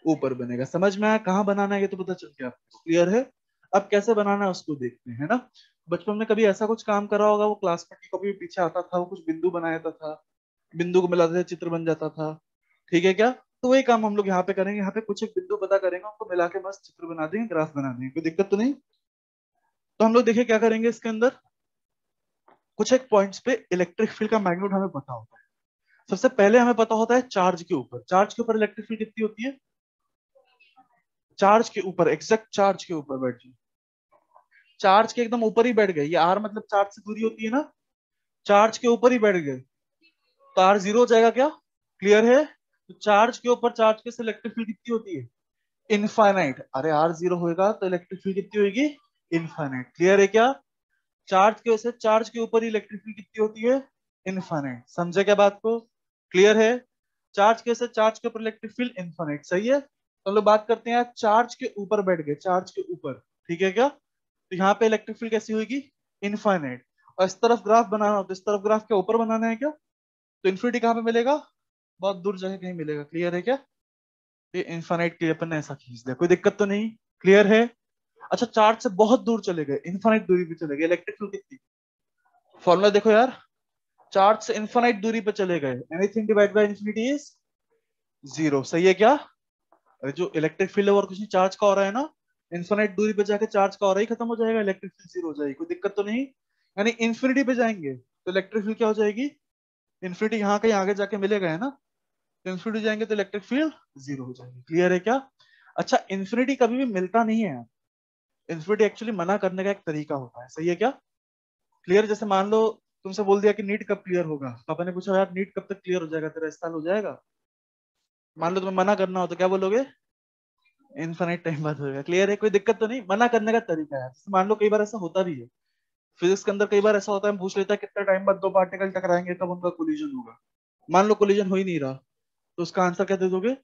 [SPEAKER 1] ऊपर बनेगा। समझ में आया कहाँ बनाना है, ये तो पता चल गया आपको। क्लियर है? अब कैसे बनाना है उसको देखते हैं ना। बचपन में कभी ऐसा कुछ काम करा होगा, वो क्लास में कभी पीछे आता था, वो कुछ बिंदु बनाया था, बिंदु को मिलाते थे चित्र बन जाता था, ठीक है क्या? तो वही काम हम लोग यहाँ पे करेंगे, यहाँ पे कुछ एक बिंदु पता करेंगे, उनको मिला के मस्त चित्र बना देंगे, ग्राफ बना देंगे, कोई दिक्कत तो नहीं। तो हम लोग देखिए क्या करेंगे इसके अंदर, कुछ एक पॉइंट्स पे इलेक्ट्रिक फील्ड का मैग्नीट्यूड हमें पता होता है। सबसे पहले हमें पता होता है चार्ज के ऊपर, चार्ज के ऊपर इलेक्ट्रिक फील्ड कितनी होती है? चार्ज के ऊपर, एग्जैक्ट चार्ज के ऊपर बैठ जाइए, चार्ज के एकदम ऊपर ही बैठ गए, ये आर मतलब चार्ज से दूरी होती है ना, चार्ज के ऊपर ही बैठ गए, तो आर जीरो हो जाएगा क्या? क्लियर है? तो चार्ज के ऊपर चार्ज के से इलेक्ट्रिक फील्ड कितनी होती है? इनफाइनाइट। अरे आर जीरो होएगा तो इलेक्ट्रिक फील्ड कितनी होगी? इनफाइनाइट। क्लियर है क्या? चार्ज के वजह से चार्ज के ऊपर ही इलेक्ट्रिक फील्ड कितनी होती है? इनफाइनाइट। समझे क्या बात को? क्लियर है? चार्ज के वजह से चार्ज के ऊपर इलेक्ट्रिक फील्ड इनफाइनाइट, सही है। तो हम लोग बात करते हैं चार्ज के ऊपर बैठ गए, चार्ज के ऊपर, ठीक है क्या? तो यहाँ पे इलेक्ट्रिक फील्ड कैसी होगी? इनफाइनाइट। और इस तरफ ग्राफ बनाना हो तो इस तरफ ग्राफ के ऊपर बनाना है क्या? तो इन्फिनिटी कहाँ पे मिलेगा? बहुत दूर जगह कहीं मिलेगा। क्लियर है क्या? ये इनफाइनाइट के लिए अपन ने ऐसा खींच दिया, कोई दिक्कत तो नहीं? क्लियर है? अच्छा चार्ज से बहुत दूर चले गए, इनफाइनाइट दूरी पे चले गए, इलेक्ट्रिक फील्ड कितनी? फॉर्मूला देखो यार, चार्ज से इनफाइनाइट दूरी पे चले गए, anything divide by infinity is zero. सही है क्या? अरे जो इलेक्ट्रिक फील्ड है और कुछ नहीं, चार्ज का हो रहा है ना, इनफाइनाइट दूरी पे जाके चार्ज का हो रहा ही खत्म हो जाएगा, इलेक्ट्रिक फील्ड जीरो हो जाएगी, कोई दिक्कत तो नहीं? यानी इन्फिनिटी पे जाएंगे तो इलेक्ट्रिक फील्ड क्या हो जाएगी? इन्फिनिटी यहाँ कहीं आगे जाके मिलेगा है ना, तो इन्फिनिटी जाएंगे तो इलेक्ट्रिक फील्ड जीरो हो जाएगी। क्लियर है क्या? अच्छा इन्फिनिटी कभी भी मिलता नहीं है, इन्फिनिटी एक्चुअली मना करने का एक तरीका होता है, सही है क्या? क्लियर? जैसे मान लो तुमसे बोल दिया कि नीट कब क्लियर होगा, पापा ने पूछा यार नीट कब तक क्लियर हो जाएगा, तेरा इस साल हो जाएगा? मान लो तुम्हें मना करना हो तो क्या बोलोगे? इनफाइनाइट टाइम बाद होगा। क्लियर है? कोई दिक्कत तो नहीं? मना करने का तरीका है। जैसे मान लो कई बार ऐसा होता भी है, फिजिक्स के अंदर कई बार ऐसा होता है, हम पूछ लेता है कितना टाइम बाद दो पार्टिकल टकराएंगे तब उनका कोलिजन होगा, मान लो कोलिजन हो ही नहीं रहा, तो उसका आंसर क्या दे दोगे?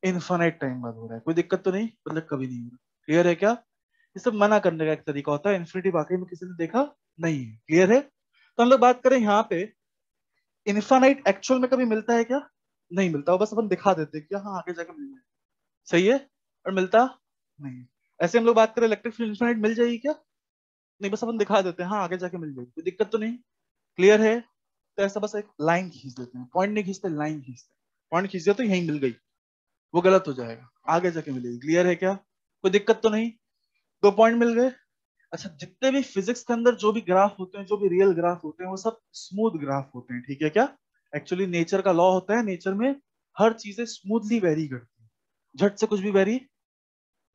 [SPEAKER 1] इनफाइनाइट टाइम बाद हो रहा है, कोई दिक्कत तो नहीं, मतलब कभी नहीं हो रहा। क्लियर है क्या? ये सब मना करने का एक तरीका होता है, इन्फिनिटी वाकई में किसी ने देखा नहीं है। क्लियर है? तो हम लोग बात करें यहाँ पे, इनफाइनाइट एक्चुअल में कभी मिलता है क्या? नहीं मिलता, वो बस अपन दिखा देते हैं कि हाँ आगे जाके मिल जाए, सही है, और मिलता नहीं। ऐसे हम लोग बात करें इलेक्ट्रिक फील्ड इनफाइनाइट मिल जाएगी क्या? नहीं, बस अपन दिखा देते हैं हाँ आगे जाके मिल जाएगी, कोई दिक्कत तो नहीं? क्लियर है? तो ऐसा बस एक लाइन खींच देते हैं, पॉइंट नहीं खींचते, लाइन खींचते हैं, पॉइंट खींच दिया तो यहीं मिल गई, वो गलत हो जाएगा, आगे जाके मिलेगी। क्लियर है क्या? कोई दिक्कत तो नहीं? दो पॉइंट मिल गए। अच्छा जितने भी फिजिक्स के अंदर जो भी ग्राफ होते हैं, जो भी रियल ग्राफ होते हैं, वो सब स्मूथ ग्राफ होते हैं, ठीक है क्या? एक्चुअली नेचर का लॉ होता है, नेचर में हर चीजें स्मूथली वेरी करती है, झट से कुछ भी वेरी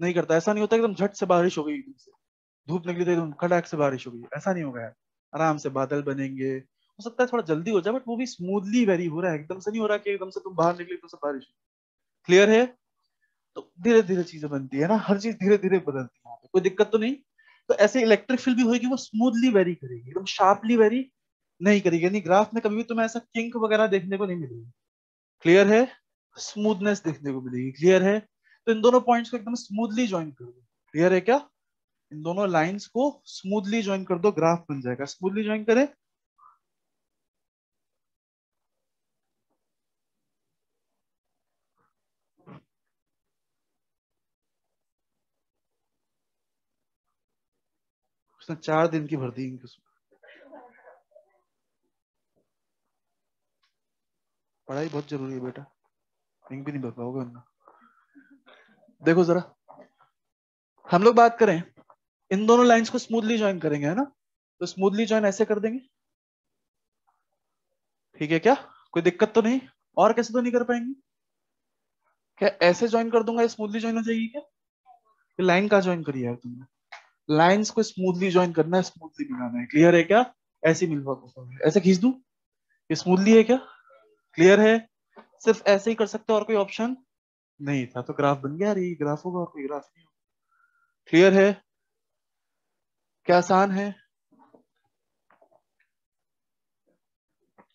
[SPEAKER 1] नहीं करता। ऐसा नहीं होता एकदम झट से बारिश हो गई, एकदम से धूप निकली तो एकदम खड़ाक से बारिश हो गई, ऐसा नहीं होगा यार। आराम से बादल बनेंगे, हो सकता है थोड़ा जल्दी हो जाए, बट वो भी स्मूथली वेरी हो रहा है, एकदम से नहीं हो रहा कि एकदम से तुम बाहर निकले तो सब बारिश। क्लियर है? तो धीरे धीरे चीजें बनती है ना, हर चीज धीरे धीरे बदलती है, यहाँ पे कोई दिक्कत तो नहीं? तो ऐसे इलेक्ट्रिक फील्ड भी होगी, वो स्मूथली वेरी करेगी, एकदम शार्पली वेरी नहीं करेगी, यानी ग्राफ में कभी भी तुम्हें ऐसा किंक वगैरह देखने को नहीं मिलेगी। क्लियर है? स्मूथनेस देखने को मिलेगी। क्लियर है? तो इन दोनों पॉइंट्स को एकदम स्मूथली ज्वाइन कर दो। क्लियर है क्या? इन दोनों लाइंस को स्मूथली ज्वाइन कर दो, ग्राफ बन जाएगा। स्मूथली ज्वाइन करें। उसने 4 दिन की भर दी इनकी। पढ़ाई बहुत जरूरी है बेटा, लिंक भी नहीं भर पाओगे वरना। देखो जरा, हम लोग बात करें इन दोनों लाइंस को स्मूथली ज्वाइन करेंगे, है ना? तो स्मूथली ज्वाइन ऐसे कर देंगे, ठीक है क्या? कोई दिक्कत तो नहीं? और कैसे तो नहीं कर पाएंगे क्या? ऐसे ज्वाइन कर दूंगा, स्मूथली ज्वाइन हो जाएगी क्या? लाइन का ज्वाइन करिए यार तुमने, लाइंस को स्मूथली ज्वाइन करना है, स्मूथली मिलाना है। क्लियर है क्या? ऐसे मिलवा को ऐसे खींच दूं, ये स्मूथली है क्या? क्लियर है? सिर्फ ऐसे ही कर सकते हो, और कोई ऑप्शन नहीं था, तो ग्राफ बन गया। अरे ग्राफ होगा और कोई ग्राफ नहीं होगा। क्लियर है? क्या आसान है?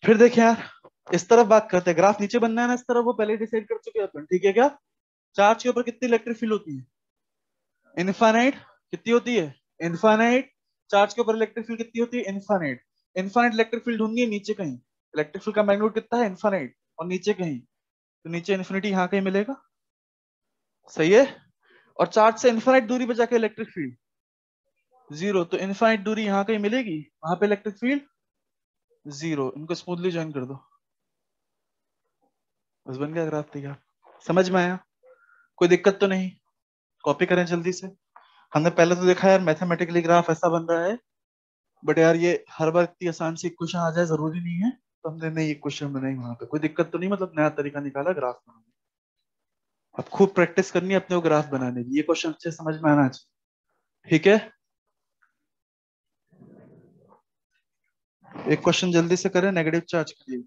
[SPEAKER 1] फिर देखें यार, इस तरफ बात करते हैं। ग्राफ नीचे बनना है ना इस तरफ, वो पहले डिसाइड कर चुके हैं अपन, ठीक है क्या? चार्ज के ऊपर कितनी इलेक्ट्रिक फील्ड होती है? इनफाइनाइट। कितनी होती है? इनफाइनाइट। चार्ज के ऊपर इलेक्ट्रिक फील्ड कितनी होती है? इनफाइनाइट। इनफाइनाइट इलेक्ट्रिक फील्ड होंगी नीचे कहीं। इलेक्ट्रिक फील्ड का मैग्नीट्यूड कितना है? इनफाइनाइट। और नीचे कहीं, तो नीचे इन्फिनिटी यहाँ कहीं मिलेगा। सही है? और चार्ज से इनफाइनाइट दूरी पे जाके इलेक्ट्रिक फील्ड 0, तो इनफाइनाइट दूरी यहाँ कहीं मिलेगी, वहां पे इलेक्ट्रिक फील्ड 0। इनको स्मूथली ज्वाइन कर दो, बस बन गया ग्राफ तैयार। समझ में आया? कोई दिक्कत तो नहीं? कॉपी करें जल्दी से। हमने पहले तो देखा यार मैथमेटिकली ग्राफ ऐसा बन रहा है, बट यार ये हर बार इतनी आसान सी क्वेश्चन आ जाए जरूरी नहीं है, तो हमने नहीं एक क्वेश्चन बनाई वहां पे। कोई दिक्कत तो नहीं? मतलब नया तरीका निकाला ग्राफ बनाने। अब खूब प्रैक्टिस करनी है अपने को ग्राफ बनाने की, ये क्वेश्चन अच्छे समझ में आना चाहिए, ठीक है? एक क्वेश्चन जल्दी से करें नेगेटिव चार्ज के लिए।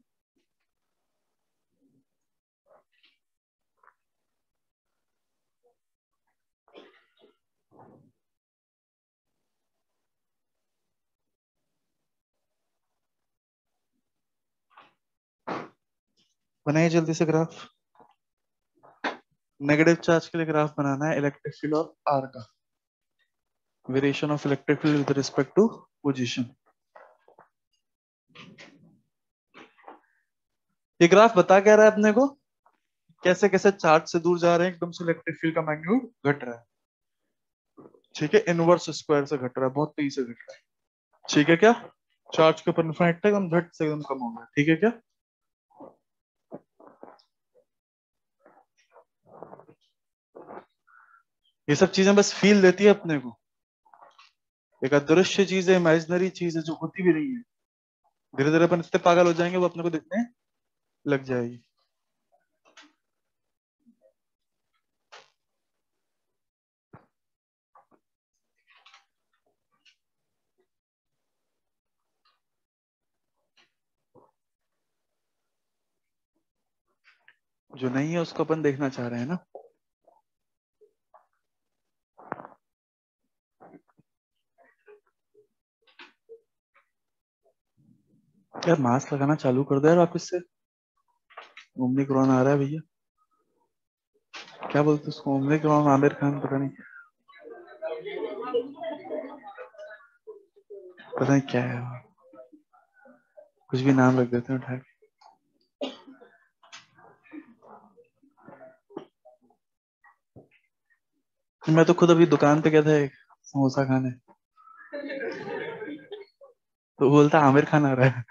[SPEAKER 1] बनाइए जल्दी से ग्राफ। नेगेटिव चार्ज के लिए ग्राफ बनाना है, इलेक्ट्रिक फील्ड और आर का, variation of electric field with respect to position. ये ग्राफ बता क्या रहा है अपने को? कैसे कैसे चार्ज से दूर जा रहे हैं एकदम से इलेक्ट्रिक फील्ड का मैग्नीट्यूड घट रहा है, ठीक है? इनवर्स स्क्वायर से घट रहा है, बहुत तेजी से घट रहा है, ठीक है क्या? चार्ज के ऊपर इन्फिनिट तक हम झट से एकदम कम हो गया, ठीक है क्या? ये सब चीजें बस फील देती है अपने को, एक अदृश्य चीज है, इमेजिनरी चीज है जो होती भी नहीं है। धीरे धीरे अपन इतने पागल हो जाएंगे वो अपने को दिखने लग जाएगी। जो नहीं है उसको अपन देखना चाह रहे हैं ना। यार मास्क लगाना चालू कर दो यार वापस से, ओमिक्रॉन आ रहा है भैया। क्या बोलते उसको, ओमिक्रॉन, आमिर खान, पता नहीं क्या है, कुछ भी नाम रख देते हैं उठा के। मैं तो खुद अभी दुकान पे गया था एक समोसा खाने, तो बोलता आमिर खान आ रहा है।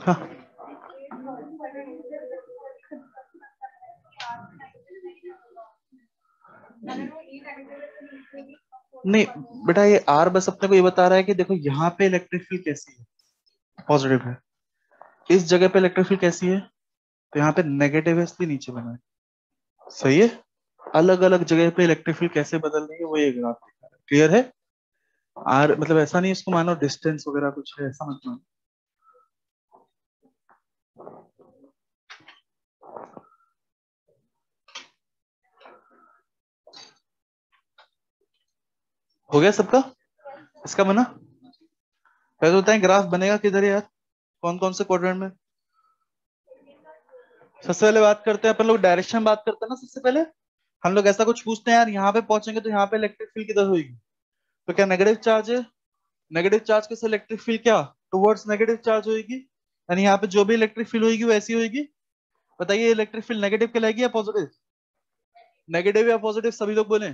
[SPEAKER 1] हाँ। नहीं बेटा, ये आर बस अपने को ये बता रहा है कि देखो यहाँ पे इलेक्ट्रिक फील्ड कैसी है, पॉजिटिव है। इस जगह पे इलेक्ट्रिक फील्ड कैसी है, तो यहाँ पे नेगेटिव है, इसलिए नीचे बना है। सही है? अलग अलग जगह पे इलेक्ट्रिक फील्ड कैसे बदल रही है वो ये ग्राफ दिखा रहा है। क्लियर है? आर मतलब ऐसा नहीं इसको मानो डिस्टेंस वगैरह कुछ है, ऐसा मत मानो। हो गया सबका? इसका बना? पहले तो बताएं ग्राफ बनेगा किधर है यार, कौन कौन से क्वाड्रेंट में? सबसे पहले बात करते हैं अपन लोग, डायरेक्शन बात करते हैं ना सबसे पहले। हम लोग ऐसा कुछ पूछते हैं यार, यहाँ पे पहुंचेंगे तो यहाँ पे इलेक्ट्रिक फील्ड किधर होगी? तो क्या नेगेटिव चार्ज है? नेगेटिव चार्ज के साथ इलेक्ट्रिक फील्ड क्या टुवर्ड्स नेगेटिव चार्ज होगी, यानी यहाँ पे जो भी इलेक्ट्रिक फील्ड होगी वो ऐसी होगी। बताइए इलेक्ट्रिक फील्ड नेगेटिव कहलाएगी या पॉजिटिव? नेगेटिव या पॉजिटिव सभी लोग बोले।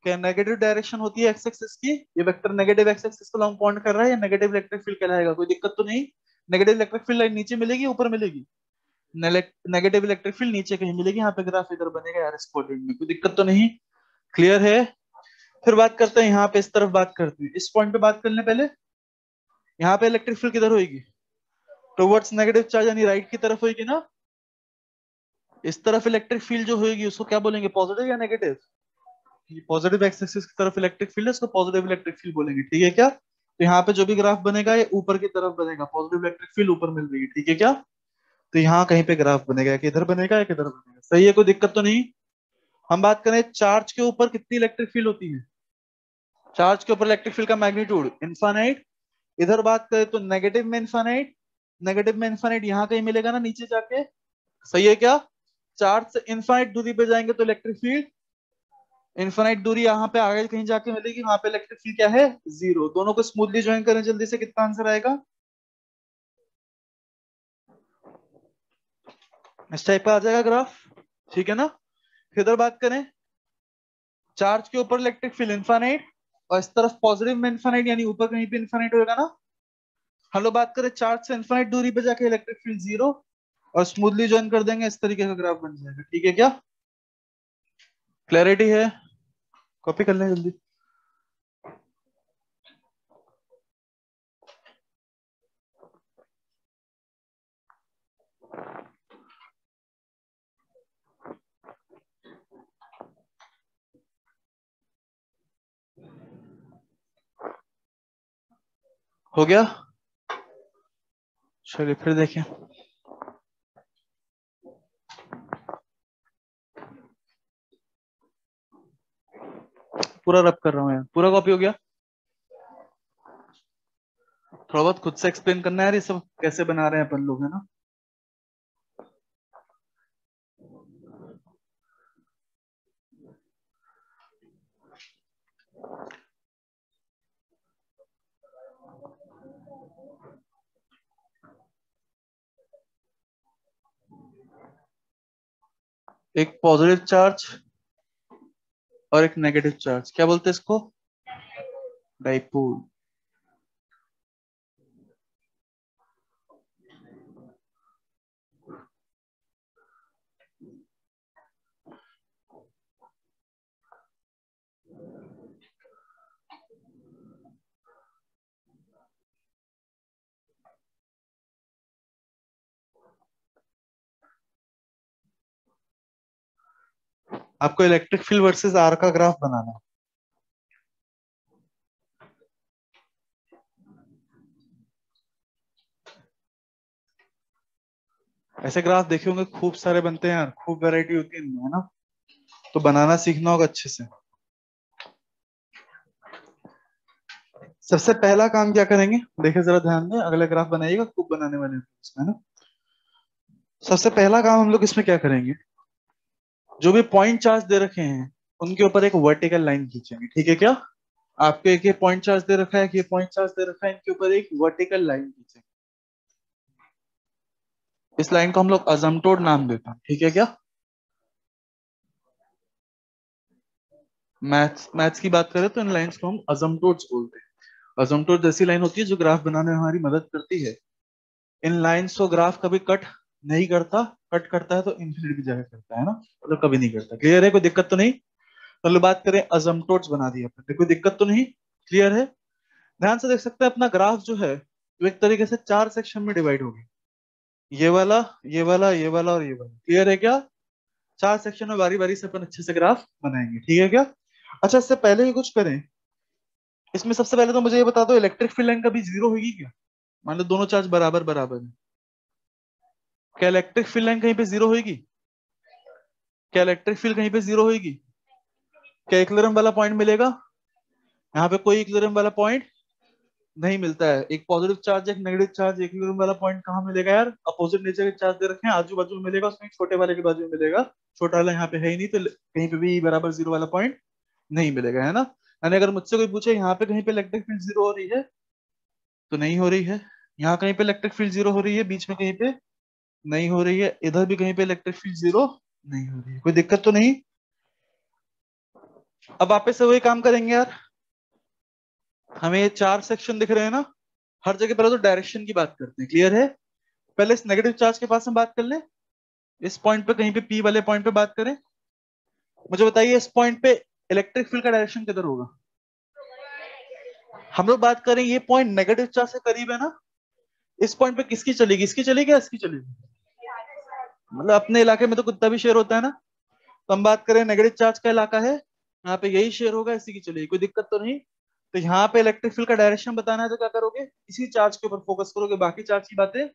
[SPEAKER 1] क्या नेगेटिव डायरेक्शन होती है एक्स एक्सिस की, ये वेक्टर नेगेटिव एक्स एक्सिस को लॉन्ग पॉइंट कर रहा है, या नेगेटिव इलेक्ट्रिक फील्ड कहलाएगा? कोई दिक्कत तो नहीं? नेगेटिव इलेक्ट्रिक फील्ड लाइन नीचे मिलेगी ऊपर मिलेगी? नेगेटिव इलेक्ट्रिक फील्ड नीचे कहीं मिलेगी, यहाँ पे ग्राफ इधर बनेगा यार इस कोऑर्डिनेट में, कोई दिक्कत तो नहीं? क्लियर है? फिर बात करते हैं यहाँ पे, इस तरफ बात करते हैं, इस पॉइंट पे बात करने पहले यहाँ पे इलेक्ट्रिक फील्ड किधर होगी? टुवर्ड्स नेगेटिव चार्ज, यानी राइट की तरफ होगी ना। इस तरफ इलेक्ट्रिक फील्ड जो होगी उसको क्या बोलेंगे, पॉजिटिव या नेगेटिव? पॉजिटिव एक्स एक्सिस की तरफ इलेक्ट्रिक फील्ड है, उसको पॉजिटिव इलेक्ट्रिक फील्ड बोलेंगे, ठीक है क्या? तो यहाँ पे जो भी ग्राफ बनेगा ये ऊपर की तरफ बनेगा, पॉजिटिव इलेक्ट्रिक फील्ड ऊपर मिल रही है, ठीक है क्या? तो यहाँ कहीं पे ग्राफ बनेगा, किधर बनेगा या किधर बनेगा, सही है, कोई दिक्कत तो नहीं? हम बात करें चार्ज के ऊपर कितनी इलेक्ट्रिक फील्ड होती है, चार्ज के ऊपर इलेक्ट्रिक फील्ड का मैग्नीट्यूड इनफाइनाइट। इधर बात करें तो नेगेटिव में इनफाइनाइट, नेगेटिव में इनफाइनाइट यहाँ कहीं मिलेगा ना नीचे जाके, सही है क्या? चार्ज से इनफाइनाइट दूरी पे जाएंगे तो इलेक्ट्रिक फील्ड इनफाइनाइट दूरी यहाँ पे आगे कहीं जाके मिलेगी, वहां पे इलेक्ट्रिक फील्ड क्या है, जीरो। दोनों को स्मूथली ज्वाइन करें जल्दी से, कितना आंसर आएगा? इस टाइप का आ जाएगा ग्राफ, ठीक है ना? इधर बात करें, चार्ज के ऊपर इलेक्ट्रिक फील्ड इनफाइनाइट और इस तरफ पॉजिटिव में इनफाइनाइट, यानी ऊपर कहीं पे इनफाइनाइट होगा ना। हम लोग बात करें चार्ज से इनफाइनाइट दूरी पे जाके इलेक्ट्रिक फील्ड जीरो, और स्मूथली ज्वाइन कर देंगे, इस तरीके का ग्राफ बन जाएगा, ठीक है क्या? क्लैरिटी है? कॉपी कर लें जल्दी। हो गया? चलिए फिर देखें, पूरा रब कर रहा हूँ यार, पूरा कॉपी हो गया? थोड़ा बहुत खुद से एक्सप्लेन करना है यार, ये सब कैसे बना रहे हैं अपन लोग, है ना? एक पॉजिटिव चार्ज और एक नेगेटिव चार्ज, क्या बोलते हैं इसको, डाइपोल। आपको इलेक्ट्रिक फील्ड वर्सेस आर का ग्राफ बनाना है। ऐसे ग्राफ देखे होंगे खूब सारे बनते हैं यार, खूब वैरायटी होती है इनमें, है ना? तो बनाना सीखना होगा अच्छे से। सबसे पहला काम क्या करेंगे, देखिए जरा ध्यान दें, अगला ग्राफ बनाइएगा, खूब बनाने वाले हैं इसमें ना। सबसे पहला काम हम लोग इसमें क्या करेंगे, जो भी पॉइंट चार्ज दे रखे हैं उनके ऊपर एक वर्टिकल लाइन खींचेंगे, ठीक है क्या? आपको एक ये पॉइंट चार्ज दे रखा है, एक ये पॉइंट चार्ज दे रखा है, इनके ऊपर एक वर्टिकल लाइन खींचेंगे। इस लाइन को हम लोग अजमटोड नाम देते हैं, ठीक है क्या? मैथ्स मैथ्स की बात करें तो इन लाइंस को हम अजमटोड्स बोलते हैं। अजमटोड जैसी लाइन होती है जो ग्राफ बनाने में हमारी मदद करती है। इन लाइंस को ग्राफ कभी कट नहीं करता, कट करता है तो इंफिनिटी की जगह करता है ना, मतलब कभी नहीं करता। क्लियर है, कोई दिक्कत तो नहीं? चलो बात करें, अजमटोड्स बना दिया अपने, कोई दिक्कत तो नहीं? क्लियर है? ध्यान से देख सकते हैं अपना ग्राफ जो है वो एक तरीके से चार सेक्शन में डिवाइड होगी, ये वाला, ये वाला, ये वाला और ये वाला। क्लियर है क्या? चार सेक्शन में बारी बारी से अपन अच्छे से ग्राफ बनाएंगे, ठीक है क्या? अच्छा, इससे पहले ही कुछ करें, इसमें सबसे पहले तो मुझे ये बता दो, इलेक्ट्रिक फील्ड लाइन कभी जीरो होगी क्या? मान लो दोनों चार्ज बराबर बराबर है, क्या इलेक्ट्रिक फील्ड लाइन कहीं पे जीरो होगी? क्या इलेक्ट्रिक फील्ड कहीं पे जीरो होगी? क्या इक्विलिब्रियम वाला पॉइंट मिलेगा? यहाँ पे कोई इक्विलिब्रियम वाला पॉइंट नहीं मिलता है। एक पॉजिटिव चार्ज एक नेगेटिव चार्ज इक्विलिब्रियम वाला पॉइंट कहाँ मिलेगा यार? अपोजिट नेचर के चार्ज दे रखे हैं, आजू बाजू में मिलेगा, उसमें छोटे वाले के बाजू में मिलेगा। छोटा वाला यहाँ पे है ही नहीं, तो कहीं पे भी बराबर जीरो वाला पॉइंट नहीं मिलेगा, है ना। यानी अगर मुझसे कोई पूछे यहाँ पे कहीं पे इलेक्ट्रिक फील्ड जीरो हो रही है, तो नहीं हो रही है। यहाँ कहीं पे इलेक्ट्रिक फील्ड जीरो हो रही है, बीच में कहीं पे नहीं हो रही है, इधर भी कहीं पे इलेक्ट्रिक फील्ड जीरो नहीं हो रही है। कोई दिक्कत तो नहीं? अब वापस से वही काम करेंगे यार। हमें ये चार सेक्शन दिख रहे हैं ना, हर जगह पहले तो डायरेक्शन की बात करते हैं, क्लियर है। पहले इस नेगेटिव चार्ज के पास हम बात कर ले, इस पॉइंट पे कहीं पे पी वाले पॉइंट पे बात करें। मुझे बताइए इस पॉइंट पे इलेक्ट्रिक फील्ड का डायरेक्शन किधर होगा? हम लोग बात करें ये पॉइंट नेगेटिव चार्ज से करीब है ना, इस पॉइंट पे किसकी चलेगी? इसकी चलेगी या इसकी चलेगी? मतलब अपने इलाके में तो कुत्ता भी शेर होता है ना, तो हम बात करें नेगेटिव चार्ज का इलाका है, यहाँ पे यही शेयर होगा, इसी की चलेगी, कोई दिक्कत तो नहीं। तो यहाँ पे इलेक्ट्रिक फील्ड का डायरेक्शन बताना है तो क्या करोगे? इसी चार्ज के ऊपर फोकस करोगे, बाकी चार्ज की बातें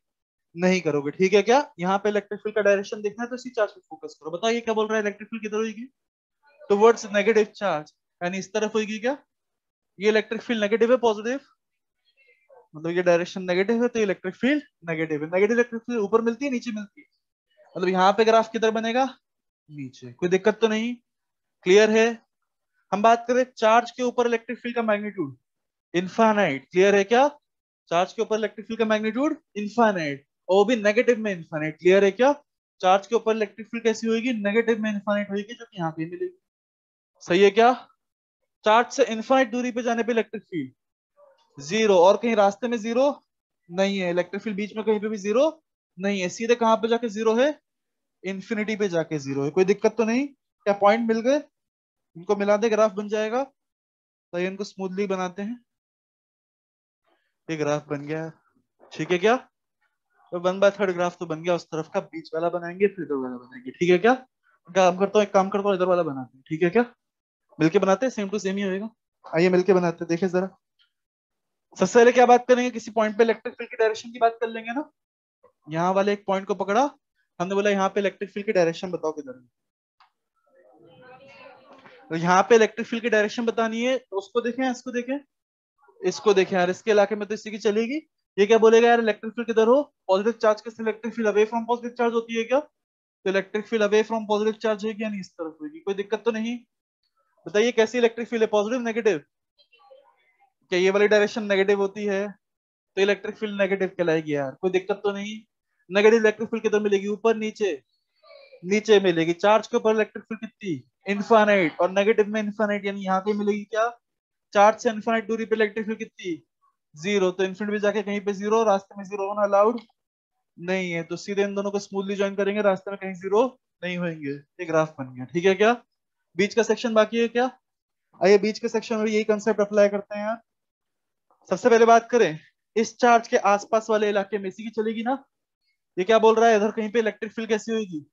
[SPEAKER 1] नहीं करोगे, ठीक है क्या? यहाँ पे इलेक्ट्रिक फील्ड का डायरेक्शन देखना है तो इसी चार्ज पे फोकस करो। बताइए क्या बोल रहा है, इलेक्ट्रिक फील्ड किधर होगी? टुवर्ड्स नेगेटिव चार्ज, यानी इस तरफ होगी क्या? ये इलेक्ट्रिक फील्ड नेगेटिव है पॉजिटिव? मतलब ये डायरेक्शन नेगेटिव है तो इलेक्ट्रिक फील्ड नेगेटिव है। नेगेटिव इलेक्ट्रिक फील्ड ऊपर मिलती है नीचे मिलती है? मतलब यहाँ पे ग्राफ किधर बनेगा? नीचे। कोई दिक्कत तो नहीं? क्लियर है। हम बात करें चार्ज के ऊपर इलेक्ट्रिक फील्ड का मैग्नीट्यूड इनफाइनाइट, क्लियर है क्या? चार्ज के ऊपर इलेक्ट्रिक फील्ड का मैग्नीट्यूड इनफाइनाइट, और वो भी नेगेटिव में इनफाइनाइट, क्लियर है क्या? चार्ज के ऊपर इलेक्ट्रिक फील्ड कैसी होगी? नेगेटिव में इनफाइनाइट होगी, जो कि यहाँ पे मिलेगी। सही है क्या? चार्ज से इनफाइनाइट दूरी पे जाने पे इलेक्ट्रिक फील्ड जीरो, और कहीं रास्ते में जीरो नहीं है। इलेक्ट्रिक फील्ड बीच में कहीं पे भी जीरो नहीं है, सीधे कहां पे जाके जीरो है? इन्फिनिटी पे जाके जीरो है। कोई दिक्कत तो नहीं? क्या पॉइंट मिल गए? इनको मिला दे, ग्राफ बन जाएगा। तो इनको स्मूथली बनाते हैं, ये ग्राफ बन गया, ठीक है क्या? तो 1/3 ग्राफ तो बन गया, उस तरफ का बीच वाला बनाएंगे, फिर इधर वाला बनाएंगे, ठीक है क्या? काम करता हूँ, एक काम करता हूँ, इधर वाला बनाते हैं, ठीक है क्या? मिलके बनाते हैं, सेम टू सेम ही होएगा। आइए मिलके बनाते हैं, देखें जरा। सबसे पहले क्या बात करेंगे? किसी पॉइंट पे इलेक्ट्रिक फील्ड की डायरेक्शन की बात कर लेंगे ना। यहाँ वाले एक पॉइंट को पकड़ा, हमने बोला यहाँ पे इलेक्ट्रिक फील्ड की डायरेक्शन बताओ किधर है। तो यहाँ पे इलेक्ट्रिक फील्ड की डायरेक्शन बतानी है, तो उसको देखें, इसको देखें, इसको देखें यार, इसके इलाके में तो इसी की चलेगी। ये क्या बोलेगा यार, इलेक्ट्रिक फील्ड किधर हो? पॉजिटिव चार्ज के electric field away from positive charge होती है क्या? तो electric field away from positive charge होगी, यानी इस तरफ होगी। कोई दिक्कत तो नहीं? बताइए कैसी इलेक्ट्रिक फील्ड है, पॉजिटिव नेगेटिव? क्या ये वाली डायरेक्शन नेगेटिव होती है? तो इलेक्ट्रिक फील्ड नेगेटिव कहलाएगी यार, कोई दिक्कत तो नहीं? नेगेटिव इलेक्ट्रिक फील्ड किधर मिलेगी? ऊपर नीचे? नीचे मिलेगी। चार्ज के ऊपर इलेक्ट्रिक फील्ड कितनी? इनफाइनाइट, और नेगेटिव में इनफाइनाइट, यानी यहाँ पे मिलेगी क्या? चार्ज से इनफाइनाइट दूरी पे इलेक्ट्रिक फील्ड कितनी? जीरो। तो इन्फिनिट में जाके कहीं पे जीरो, रास्ते में जीरो होना अलाउड नहीं है, तो सीधे इन दोनों को स्मूथली ज्वाइन करेंगे, रास्ते में कहीं जीरो नहीं होंगे। ये ग्राफ बन गया, ठीक है क्या? बीच का सेक्शन बाकी है क्या? आइए बीच के सेक्शन में यही कंसेप्ट अप्लाई करते हैं यार। सबसे पहले बात करें, इस चार्ज के आसपास वाले इलाके में इसी की चलेगी ना। ये क्या बोल रहा है, इधर कहीं पे इलेक्ट्रिक फील्ड कैसी होगी?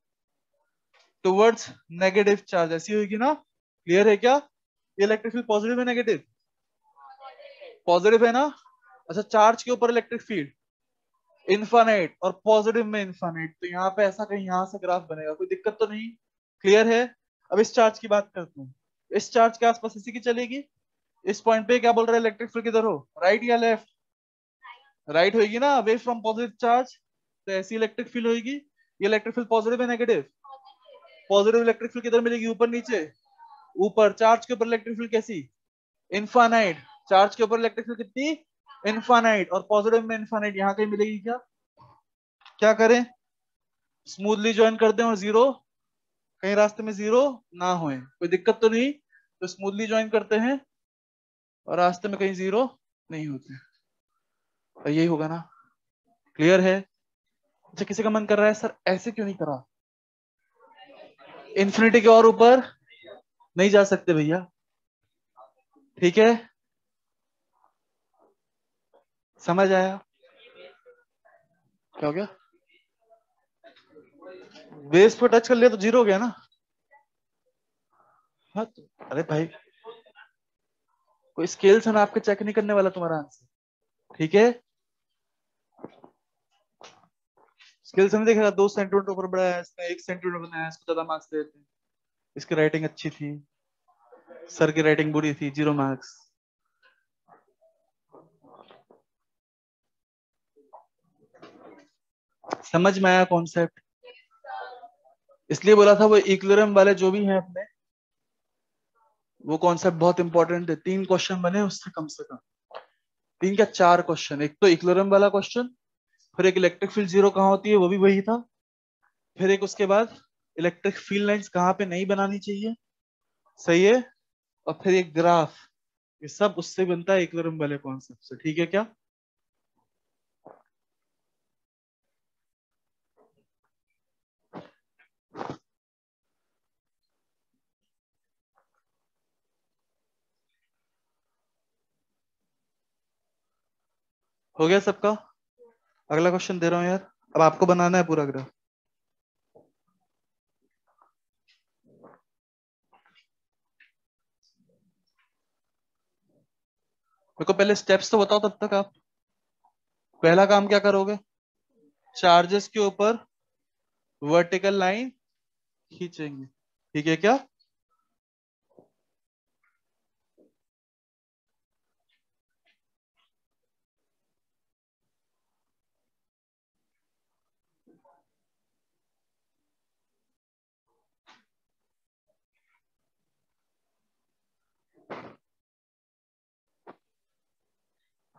[SPEAKER 1] टुवर्ड्स नेगेटिव चार्ज, ऐसी होगी ना। क्लियर है क्या? ये इलेक्ट्रिक फील्ड पॉजिटिव है नेगेटिव? पॉजिटिव है ना। अच्छा, चार्ज के ऊपर इलेक्ट्रिक फील्ड इनफाइनाइट और पॉजिटिव में इनफाइनाइट, तो यहाँ पे ऐसा कहीं यहाँ से ग्राफ बनेगा, कोई दिक्कत तो नहीं? क्लियर है। अब इस चार्ज की बात करते हैं, इस चार्ज के आसपास इसी की चलेगी। इस पॉइंट पे क्या बोल रहा है, इलेक्ट्रिक फील्ड किधर हो? राइट या लेफ्ट? राइट होगी ना, अवे फ्रॉम पॉजिटिव चार्ज, तो ऐसी इलेक्ट्रिक फील्ड होगी। ये इलेक्ट्रिक फील्ड पॉजिटिव है नेगेटिव? पॉजिटिव इलेक्ट्रिक फील्ड किधर मिलेगी? ऊपर नीचे? ऊपर। चार्ज के ऊपर इलेक्ट्रिक फील्ड कैसी? इनफाइनाइट। चार्ज के ऊपर इलेक्ट्रिक फील्ड कितनी? इनफाइनाइट, और पॉजिटिव में इनफाइनाइट, यहाँ कहीं मिलेगी क्या? क्या करें? स्मूथली ज्वाइन कर दें और जीरो, कहीं रास्ते में जीरो ना होए, कोई दिक्कत तो नहीं? तो स्मूथली ज्वाइन करते हैं और रास्ते में कहीं जीरो नहीं होते, तो यही होगा ना। क्लियर है। अच्छा, किसी का मन कर रहा है सर ऐसे क्यों नहीं करा? इन्फिनिटी के और ऊपर नहीं जा सकते भैया, ठीक है? समझ आया? क्या हो गया? बेस पर टच कर लिया तो जीरो हो गया ना। हाँ तो, अरे भाई, कोई स्केल से ना आपके चेक नहीं करने वाला तुम्हारा आंसर, ठीक है? स्केल से नहीं देखेगा 2 सेंटीमीटर ऊपर बढ़ाया है इसने, 1 सेंटीमीटर बनाया है, इसको ज्यादा मार्क्स देते हैं। इसकी राइटिंग अच्छी थी, सर की राइटिंग बुरी थी, 0 मार्क्स। समझ में आया कॉन्सेप्ट? इसलिए बोला था वो इक्विलिब्रियम वाले जो भी हैं अपने, वो कॉन्सेप्ट बहुत इंपॉर्टेंट है। 3 क्वेश्चन बने उससे कम से कम, 3 क्या 4 क्वेश्चन। एक तो इक्विलिब्रियम वाला क्वेश्चन, फिर एक इलेक्ट्रिक फील्ड जीरो कहाँ होती है वो भी वही था, फिर एक उसके बाद इलेक्ट्रिक फील्ड लाइंस कहाँ पे नहीं बनानी चाहिए, सही है, और फिर एक ग्राफ। ये सब उससे बनता है इक्विलिब्रियम वाले कॉन्सेप्ट से, ठीक है क्या? हो गया सबका? अगला क्वेश्चन दे रहा हूं यार, अब आपको बनाना है पूरा ग्राफ। मेरे को पहले स्टेप्स तो बताओ, तब तक आप पहला काम क्या करोगे? चार्जेस के ऊपर वर्टिकल लाइन खींचेंगे, ठीक है क्या?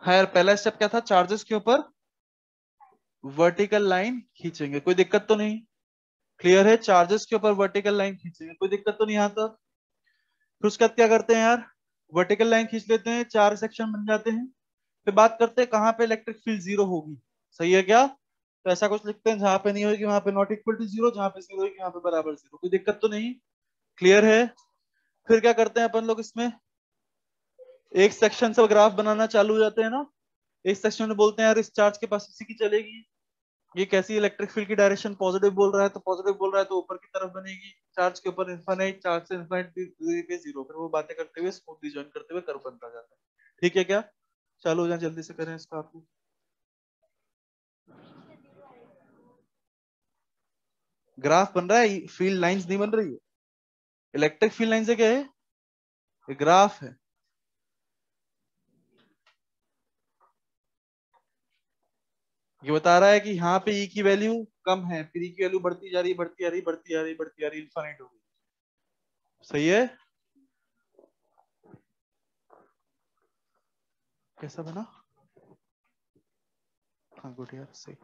[SPEAKER 1] हाँ यार, पहला स्टेप क्या था? चार्जेस के ऊपर वर्टिकल लाइन खींचेंगे, कोई दिक्कत तो नहीं? क्लियर है? चार्जेस के ऊपर वर्टिकल लाइन खींचेंगे, कोई दिक्कत तो नहीं यहाँ तक? फिर उसके बाद क्या करते हैं यार? वर्टिकल लाइन खींच लेते हैं, 4 सेक्शन बन जाते हैं। फिर बात करते हैं कहाँ पे इलेक्ट्रिक फील्ड जीरो होगी, सही है क्या? तो ऐसा कुछ लिखते हैं, जहां पे नहीं होगी वहां पे नॉट इक्वल टू जीरो, जहां पे जीरो होगी वहां पे बराबर जीरो, कोई दिक्कत तो नहीं? क्लियर है? फिर क्या करते हैं अपन लोग इसमें, एक सेक्शन से ग्राफ बनाना चालू हो जाते हैं ना। एक सेक्शन में बोलते हैं यार इस चार्ज के पास इसी की चलेगी, ये कैसी इलेक्ट्रिक फील्ड की डायरेक्शन पॉजिटिव बोल रहा है, तो पॉजिटिव बोल रहा है तो ऊपर की तरफ बनेगी, चार्ज के ऊपर इनफाइनाइट, चार्ज से इनफाइनाइट पे जीरो। फिर वो बातें करते हुए स्मूथली ज्वाइन करते हुए कर्व बनता जाता है, ठीक है क्या? चालू हो जाए, जल्दी से करें इसका। आपको ग्राफ बन रहा है, फील्ड लाइंस नहीं बन रही है। इलेक्ट्रिक फील्ड लाइन से क्या है? ये ग्राफ है। ये बता रहा है कि यहाँ पे ई की वैल्यू कम है, फिर ई की वैल्यू बढ़ती जा रही, बढ़ती आ रही, बढ़ती आ रही, बढ़ती आ रही, इनफाइनाइट हो गई, सही है? कैसा बना? हाँ गुड यार, सही।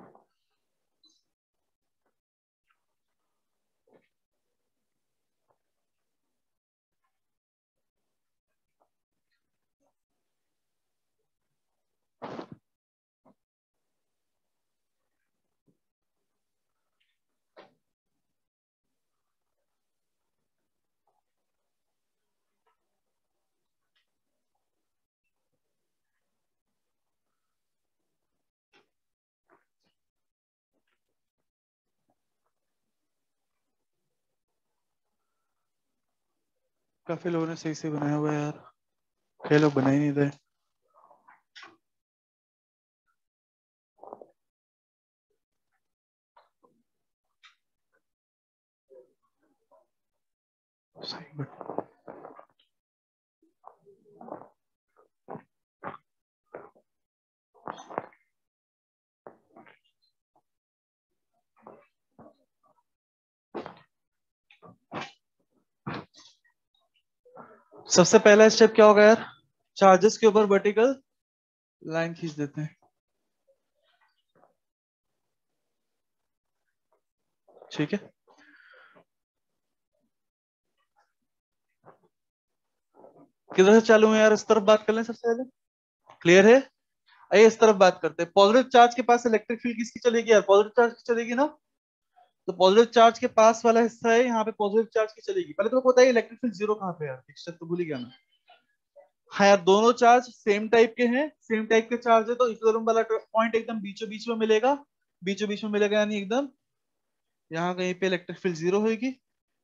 [SPEAKER 1] काफी लोगों ने सही से बनाया हुआ है यार, कई लोग बना ही नहीं रहे। सही बट सबसे पहला स्टेप क्या होगा यार? चार्जेस के ऊपर वर्टिकल लाइन खींच देते हैं, ठीक है? किधर से चालू है यार? इस तरफ बात कर लें सबसे पहले, क्लियर है? आइए इस तरफ बात करते हैं। पॉजिटिव चार्ज के पास इलेक्ट्रिक फील्ड किसकी चलेगी यार? पॉजिटिव चार्ज की चलेगी ना। तो पॉजिटिव चार्ज के पास वाला हिस्सा है, यहाँ पे पॉजिटिव चार्ज की चलेगी। पहले तो बताइए इलेक्ट्रिक फील्ड जीरो कहाँ पे है यार? फिक्सर तो भूल ही गया मैं। हाँ यार, दोनों चार्ज सेम टाइप के हैं, सेम टाइप के चार्ज है, तो इक्विलिब्रियम वाला पॉइंट एकदम बीचों बीच में मिलेगा। बीचों बीच में मिलेगा यानी एकदम यहाँ कहीं पे इलेक्ट्रिक फील्ड जीरो होगी,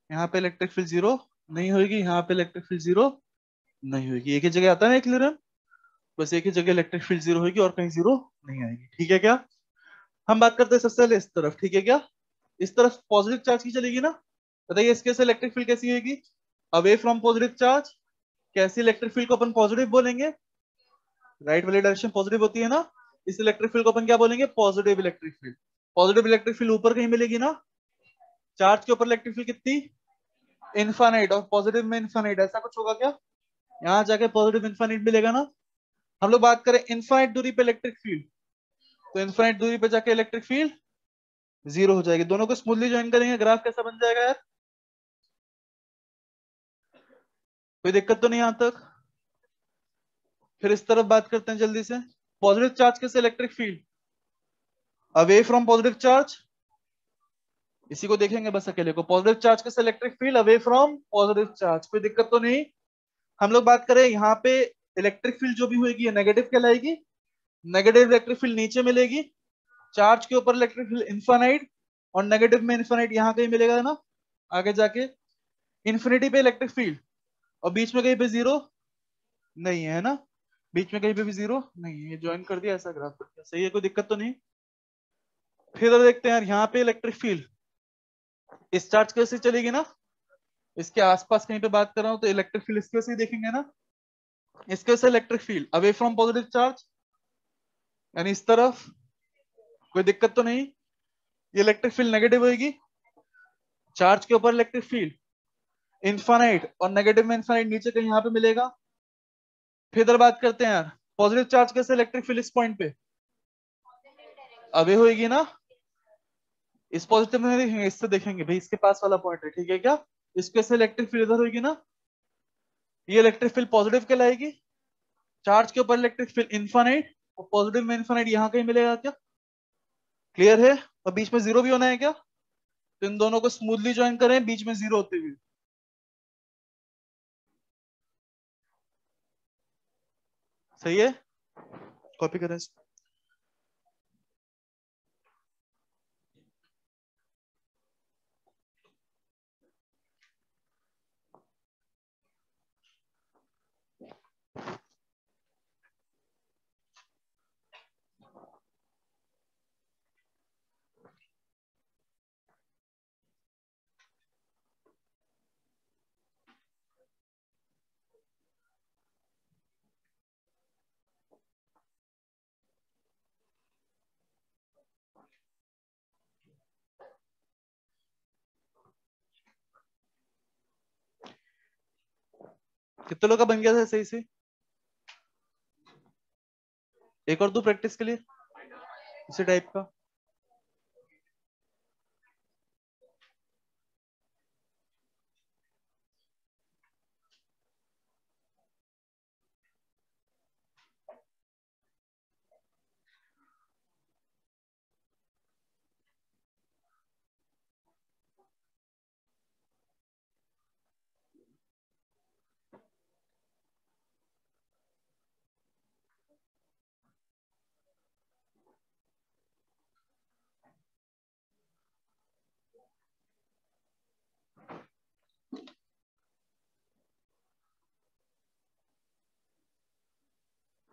[SPEAKER 1] यहाँ पे इलेक्ट्रिक फील्ड जीरो नहीं होगी, यहाँ पे इलेक्ट्रिक फील्ड जीरो नहीं होगी। एक ही जगह आता है ना इक्विलिब्रियम, बस एक ही जगह इलेक्ट्रिक फील्ड जीरो होगी और कहीं जीरो नहीं आएगी, ठीक है क्या? हम बात करते हैं सबसे पहले इस तरफ, ठीक है क्या? इस तरफ पॉजिटिव चार्ज की चलेगी ना। बताइए इसके से इलेक्ट्रिक फील्ड कैसी होगी? Away from positive charge. कैसी इलेक्ट्रिक फील्ड को अपन पॉजिटिव बोलेंगे? राइट वाली डायरेक्शन पॉजिटिव होती है ना, इस इलेक्ट्रिक फील्ड को अपन क्या बोलेंगे? Positive electric field. Positive electric field ऊपर कहीं मिलेगी ना, चार्ज के ऊपर इलेक्ट्रिक फील्ड कितनी, इनफाइनाइट, और पॉजिटिव में इनफाइनाइट, ऐसा कुछ होगा क्या, यहाँ जाके पॉजिटिव इनफाइनाइट मिलेगा ना। हम लोग बात करें इनफाइनाइट दूरी पे इलेक्ट्रिक फील्ड, तो इनफाइनाइट दूरी पे जाके इलेक्ट्रिक फील्ड जीरो हो जाएगी। दोनों को स्मूथली ज्वाइन करेंगे, ग्राफ कैसा बन जाएगा यार, कोई दिक्कत तो नहीं यहां तक। फिर इस तरफ बात करते हैं जल्दी से, पॉजिटिव चार्ज के से electric field away from positive charge, इसी को देखेंगे बस अकेले को, पॉजिटिव चार्ज के से electric field away from positive charge, कोई दिक्कत तो नहीं। हम लोग बात करें यहाँ पे इलेक्ट्रिक फील्ड जो भी होगी ये नेगेटिव कहलाएगी, नेगेटिव इलेक्ट्रिक फील्ड नीचे मिलेगी, चार्ज के ऊपर इलेक्ट्रिक फील्ड इनफाइनाइट, और नेगेटिव में इनफाइनाइट यहाँ कहीं मिलेगा ना आगे जाके, इन्फिनिटी पे इलेक्ट्रिक फील्ड, और बीच में कहीं पे जीरो नहीं है ना, बीच में कहीं पे भी जीरो नहीं है, ये ज्वाइन कर दिया ऐसा ग्राफ कर दिया, सही है, कोई दिक्कत तो नहीं। फिर इधर देखते हैं यार, यहाँ पे इलेक्ट्रिक फील्ड इस चार्ज कैसे चलेगी ना, इसके आसपास कहीं पे बात कर रहा हूँ तो इलेक्ट्रिक फील्ड इसके वैसे ही देखेंगे ना, इसके वैसे electric field away from positive charge, यानी इस तरफ, कोई दिक्कत तो नहीं। ये इलेक्ट्रिक फील्ड नेगेटिव होगी, चार्ज के ऊपर इलेक्ट्रिक फील्ड इनफाइनाइट, और नेगेटिव में इनफाइनाइट नीचे कहीं यहाँ पे मिलेगा। फिर इधर बात करते हैं यार, पॉजिटिव चार्ज कैसे इलेक्ट्रिक फील्ड इस पॉइंट पे अवे होगी ना, इस पॉजिटिव में देखेंगे, इससे देखेंगे भाई इसके पास वाला पॉइंट है, ठीक है क्या, इसके से इलेक्ट्रिक फील्ड इधर होगी ना, ये इलेक्ट्रिक फील्ड पॉजिटिव कहलाएगी, चार्ज के ऊपर इलेक्ट्रिक फील्ड इनफाइनाइट, और पॉजिटिव में इनफाइनाइट यहाँ कहीं मिलेगा क्या, क्लियर है, और बीच में जीरो भी होना है क्या, तो इन दोनों को स्मूथली ज्वाइन करें बीच में जीरो होते हुए, सही है, कॉपी करें इसको। कितने लोग का बन गया था सही से, एक और दो प्रैक्टिस के लिए इसी टाइप का।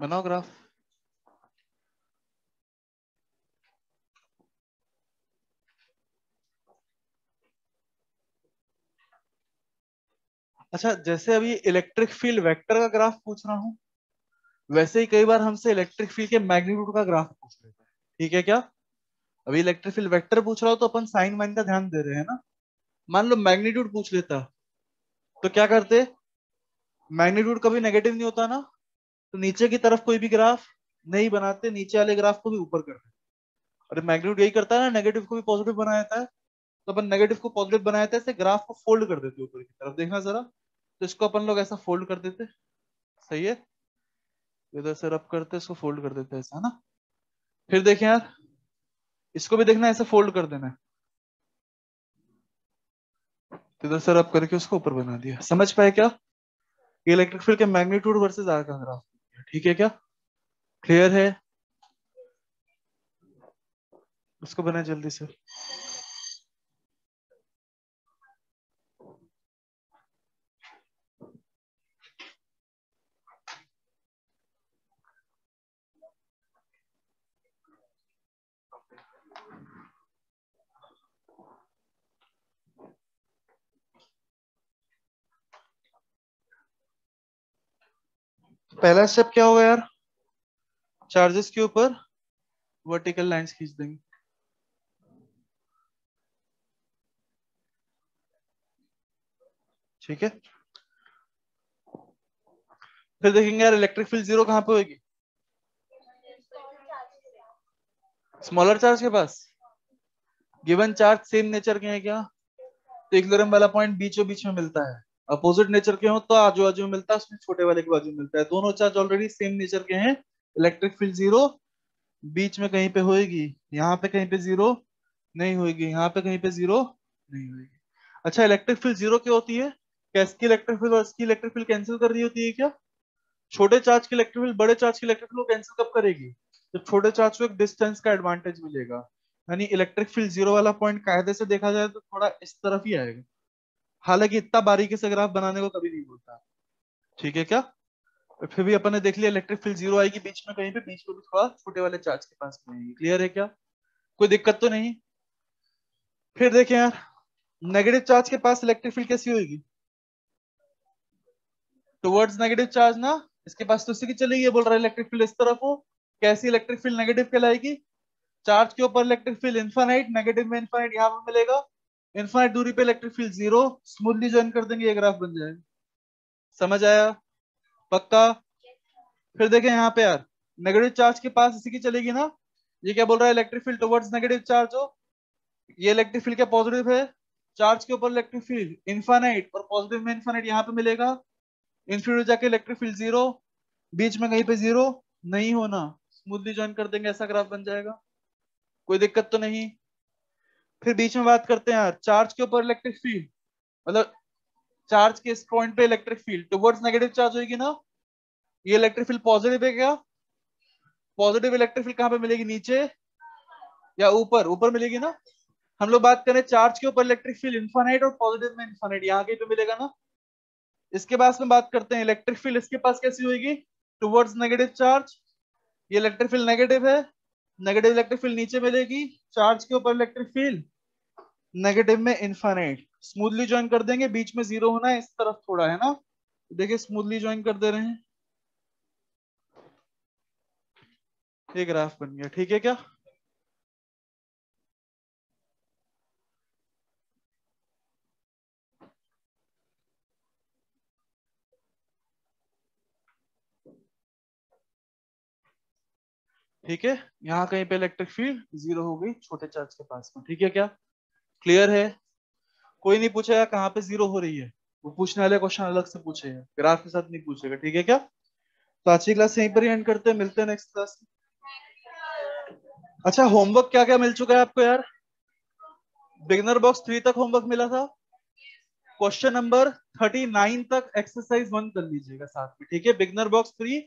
[SPEAKER 1] बनाओ ग्राफ। अच्छा, जैसे अभी इलेक्ट्रिक फील्ड वेक्टर का ग्राफ पूछ रहा हूँ, वैसे ही कई बार हमसे इलेक्ट्रिक फील्ड के मैग्नीट्यूड का ग्राफ पूछ लेता है, ठीक है क्या, अभी इलेक्ट्रिक फील्ड वेक्टर पूछ रहा हो तो अपन साइन वाइन का ध्यान दे रहे हैं ना, मान लो मैग्नीट्यूड पूछ लेता तो क्या करते, मैग्नीट्यूड कभी नेगेटिव नहीं होता ना, तो नीचे की तरफ कोई भी ग्राफ नहीं बनाते, नीचे वाले ग्राफ को भी ऊपर कर देते, और मैग्नीट्यूड यही करता है ना, नेगेटिव को भी पॉजिटिव बना देता है, तो अपन नेगेटिव को पॉजिटिव बनाए थे, ऐसे ग्राफ को फोल्ड कर देते ऊपर की तरफ, देखना जरा, तो इसको अपन लोग ऐसा फोल्ड कर देते, सही है, इधर से रब करते इसको फोल्ड कर देते ऐसा ना। फिर देखें यार, इसको भी देखना ऐसे फोल्ड कर देना है, तो इधर से रब करके उसको ऊपर बना दिया, समझ पाए क्या, ये इलेक्ट्रिक फील्ड के मैग्नीट्यूड वर्सेस आर का ग्राफ, ठीक है क्या, क्लियर है, उसको बनाए जल्दी से। पहला स्टेप क्या होगा यार, चार्जेस के ऊपर वर्टिकल लाइंस खींच देंगे, ठीक है, फिर देखेंगे यार इलेक्ट्रिक फील्ड जीरो कहां पे होगी, स्मॉलर चार्ज के पास। गिवन चार्ज सेम नेचर के हैं क्या, तो इक्विलिब्रियम वाला पॉइंट बीचों बीच में मिलता है। अपोजिट नेचर के हो तो आजू बाजू में मिलता है, उसमें छोटे वाले के बाजू में मिलता है। दोनों चार्ज ऑलरेडी सेम नेचर के हैं, इलेक्ट्रिक फील्ड जीरो बीच में कहीं पे होएगी, यहाँ पे कहीं पे जीरो नहीं होगी, यहाँ पे कहीं पे जीरो नहीं होगी। अच्छा, इलेक्ट्रिक फील्ड जीरो क्या होती है, क्या इसकी इलेक्ट्रिक फील्ड और इसकी इलेक्ट्रिक फील्ड कैंसिल कर रही होती है क्या, छोटे चार्ज की इलेक्ट्रिक फील्ड बड़े चार्ज की इलेक्ट्रिक फील्ड को कैंसिल कब करेगी, जब छोटे चार्ज को एक डिस्टेंस का एडवांटेज मिलेगा। यानी इलेक्ट्रिक फील्ड जीरो वाला पॉइंट कायदे से देखा जाए तो थोड़ा इस तरफ ही आएगा, हालांकि इतना बारीकी से ग्राफ बनाने को कभी नहीं बोलता। ठीक है क्या, तो फिर भी अपन ने देख लिया इलेक्ट्रिक फील्ड जीरो आएगी बीच में कहीं पे, बीच में भी थोड़ा छोटे वाले चार्ज के पास में आएगी। क्लियर है क्या, कोई दिक्कत तो नहीं। फिर देखें यार, नेगेटिव चार्ज के पास इलेक्ट्रिक फील्ड कैसी होगी, टुवर्ड्स नेगेटिव चार्ज ना, इसके पास तो उसी की चलेगी, बोल रहा है इलेक्ट्रिक फील्ड इस तरफ हो, कैसी इलेक्ट्रिक फील्ड नेगेटिव कहलाएगी, चार्ज के ऊपर इलेक्ट्रिक फील्ड इनफाइनाइट, नेगेटिव में इनफाइनाइट यहाँ पे मिलेगा, इनफाइनाइट दूरी पे electric field zero, smoothly join कर देंगे ये ग्राफ बन जाएगा। समझ आया, पक्का। फिर देखें यहाँ पे यार, नेगेटिव चार्ज के पास इसी की चलेगी ना, ये क्या बोल रहा है electric field towards negative charge हो, ये इलेक्ट्रिक फील्ड क्या पॉजिटिव है, चार्ज के ऊपर इलेक्ट्रिक फील्ड इनफाइनाइट और पॉजिटिव में इनफाइनाइट यहाँ पे मिलेगा, इन्फिनिटी जाके इलेक्ट्रिक फील्ड जीरो, बीच में कहीं पे जीरो नहीं होना, स्मूथली ज्वाइन कर देंगे, ऐसा ग्राफ बन जाएगा, कोई दिक्कत तो नहीं। फिर बीच में बात करते हैं यार, चार्ज के ऊपर इलेक्ट्रिक फील्ड, मतलब चार्ज के इस पॉइंट पे electric field towards negative charge होगी ना, ये इलेक्ट्रिक फील्ड पॉजिटिव है क्या, पॉजिटिव इलेक्ट्रिक फील्ड कहां पे मिलेगी, नीचे या ऊपर, ऊपर मिलेगी ना। हम लोग बात करें चार्ज के ऊपर इलेक्ट्रिक फील्ड इनफाइनाइट और पॉजिटिव में इनफाइनाइट, यहाँ कहीं पे मिलेगा ना। इसके बाद में बात करते हैं इलेक्ट्रिक फील्ड इसके पास कैसी होगी, टुवर्ड्स नेगेटिव चार्ज, ये इलेक्ट्रिक फील्ड नेगेटिव है, नेगेटिव इलेक्ट्रिक फील्ड नीचे मिलेगी, चार्ज के ऊपर इलेक्ट्रिक फील्ड नेगेटिव में इनफाइनाइट, स्मूथली ज्वाइन कर देंगे, बीच में जीरो होना है, इस तरफ थोड़ा है ना, देखिए स्मूथली ज्वाइन कर दे रहे हैं, ये ग्राफ बन गया। ठीक है क्या, ठीक है, यहाँ कहीं पे इलेक्ट्रिक फील्ड जीरो हो गई छोटे चार्ज के पास में। ठीक है क्या, क्लियर है, कोई नहीं पूछेगा कहाँ पे जीरो हो रही है, वो पूछने वाले क्वेश्चन अलग से पूछेगा, ग्राफ के साथ नहीं पूछेगा। ठीक है क्या, तो आज की क्लास यहीं पर ही एंड करते हैं, मिलते हैं नेक्स्ट क्लास में। अच्छा, होमवर्क क्या क्या मिल चुका है आपको यार, बिगनर बॉक्स 3 तक होमवर्क मिला था, क्वेश्चन नंबर 39 तक एक्सरसाइज 1 कर लीजिएगा साथ में। ठीक है, बिगनर बॉक्स 3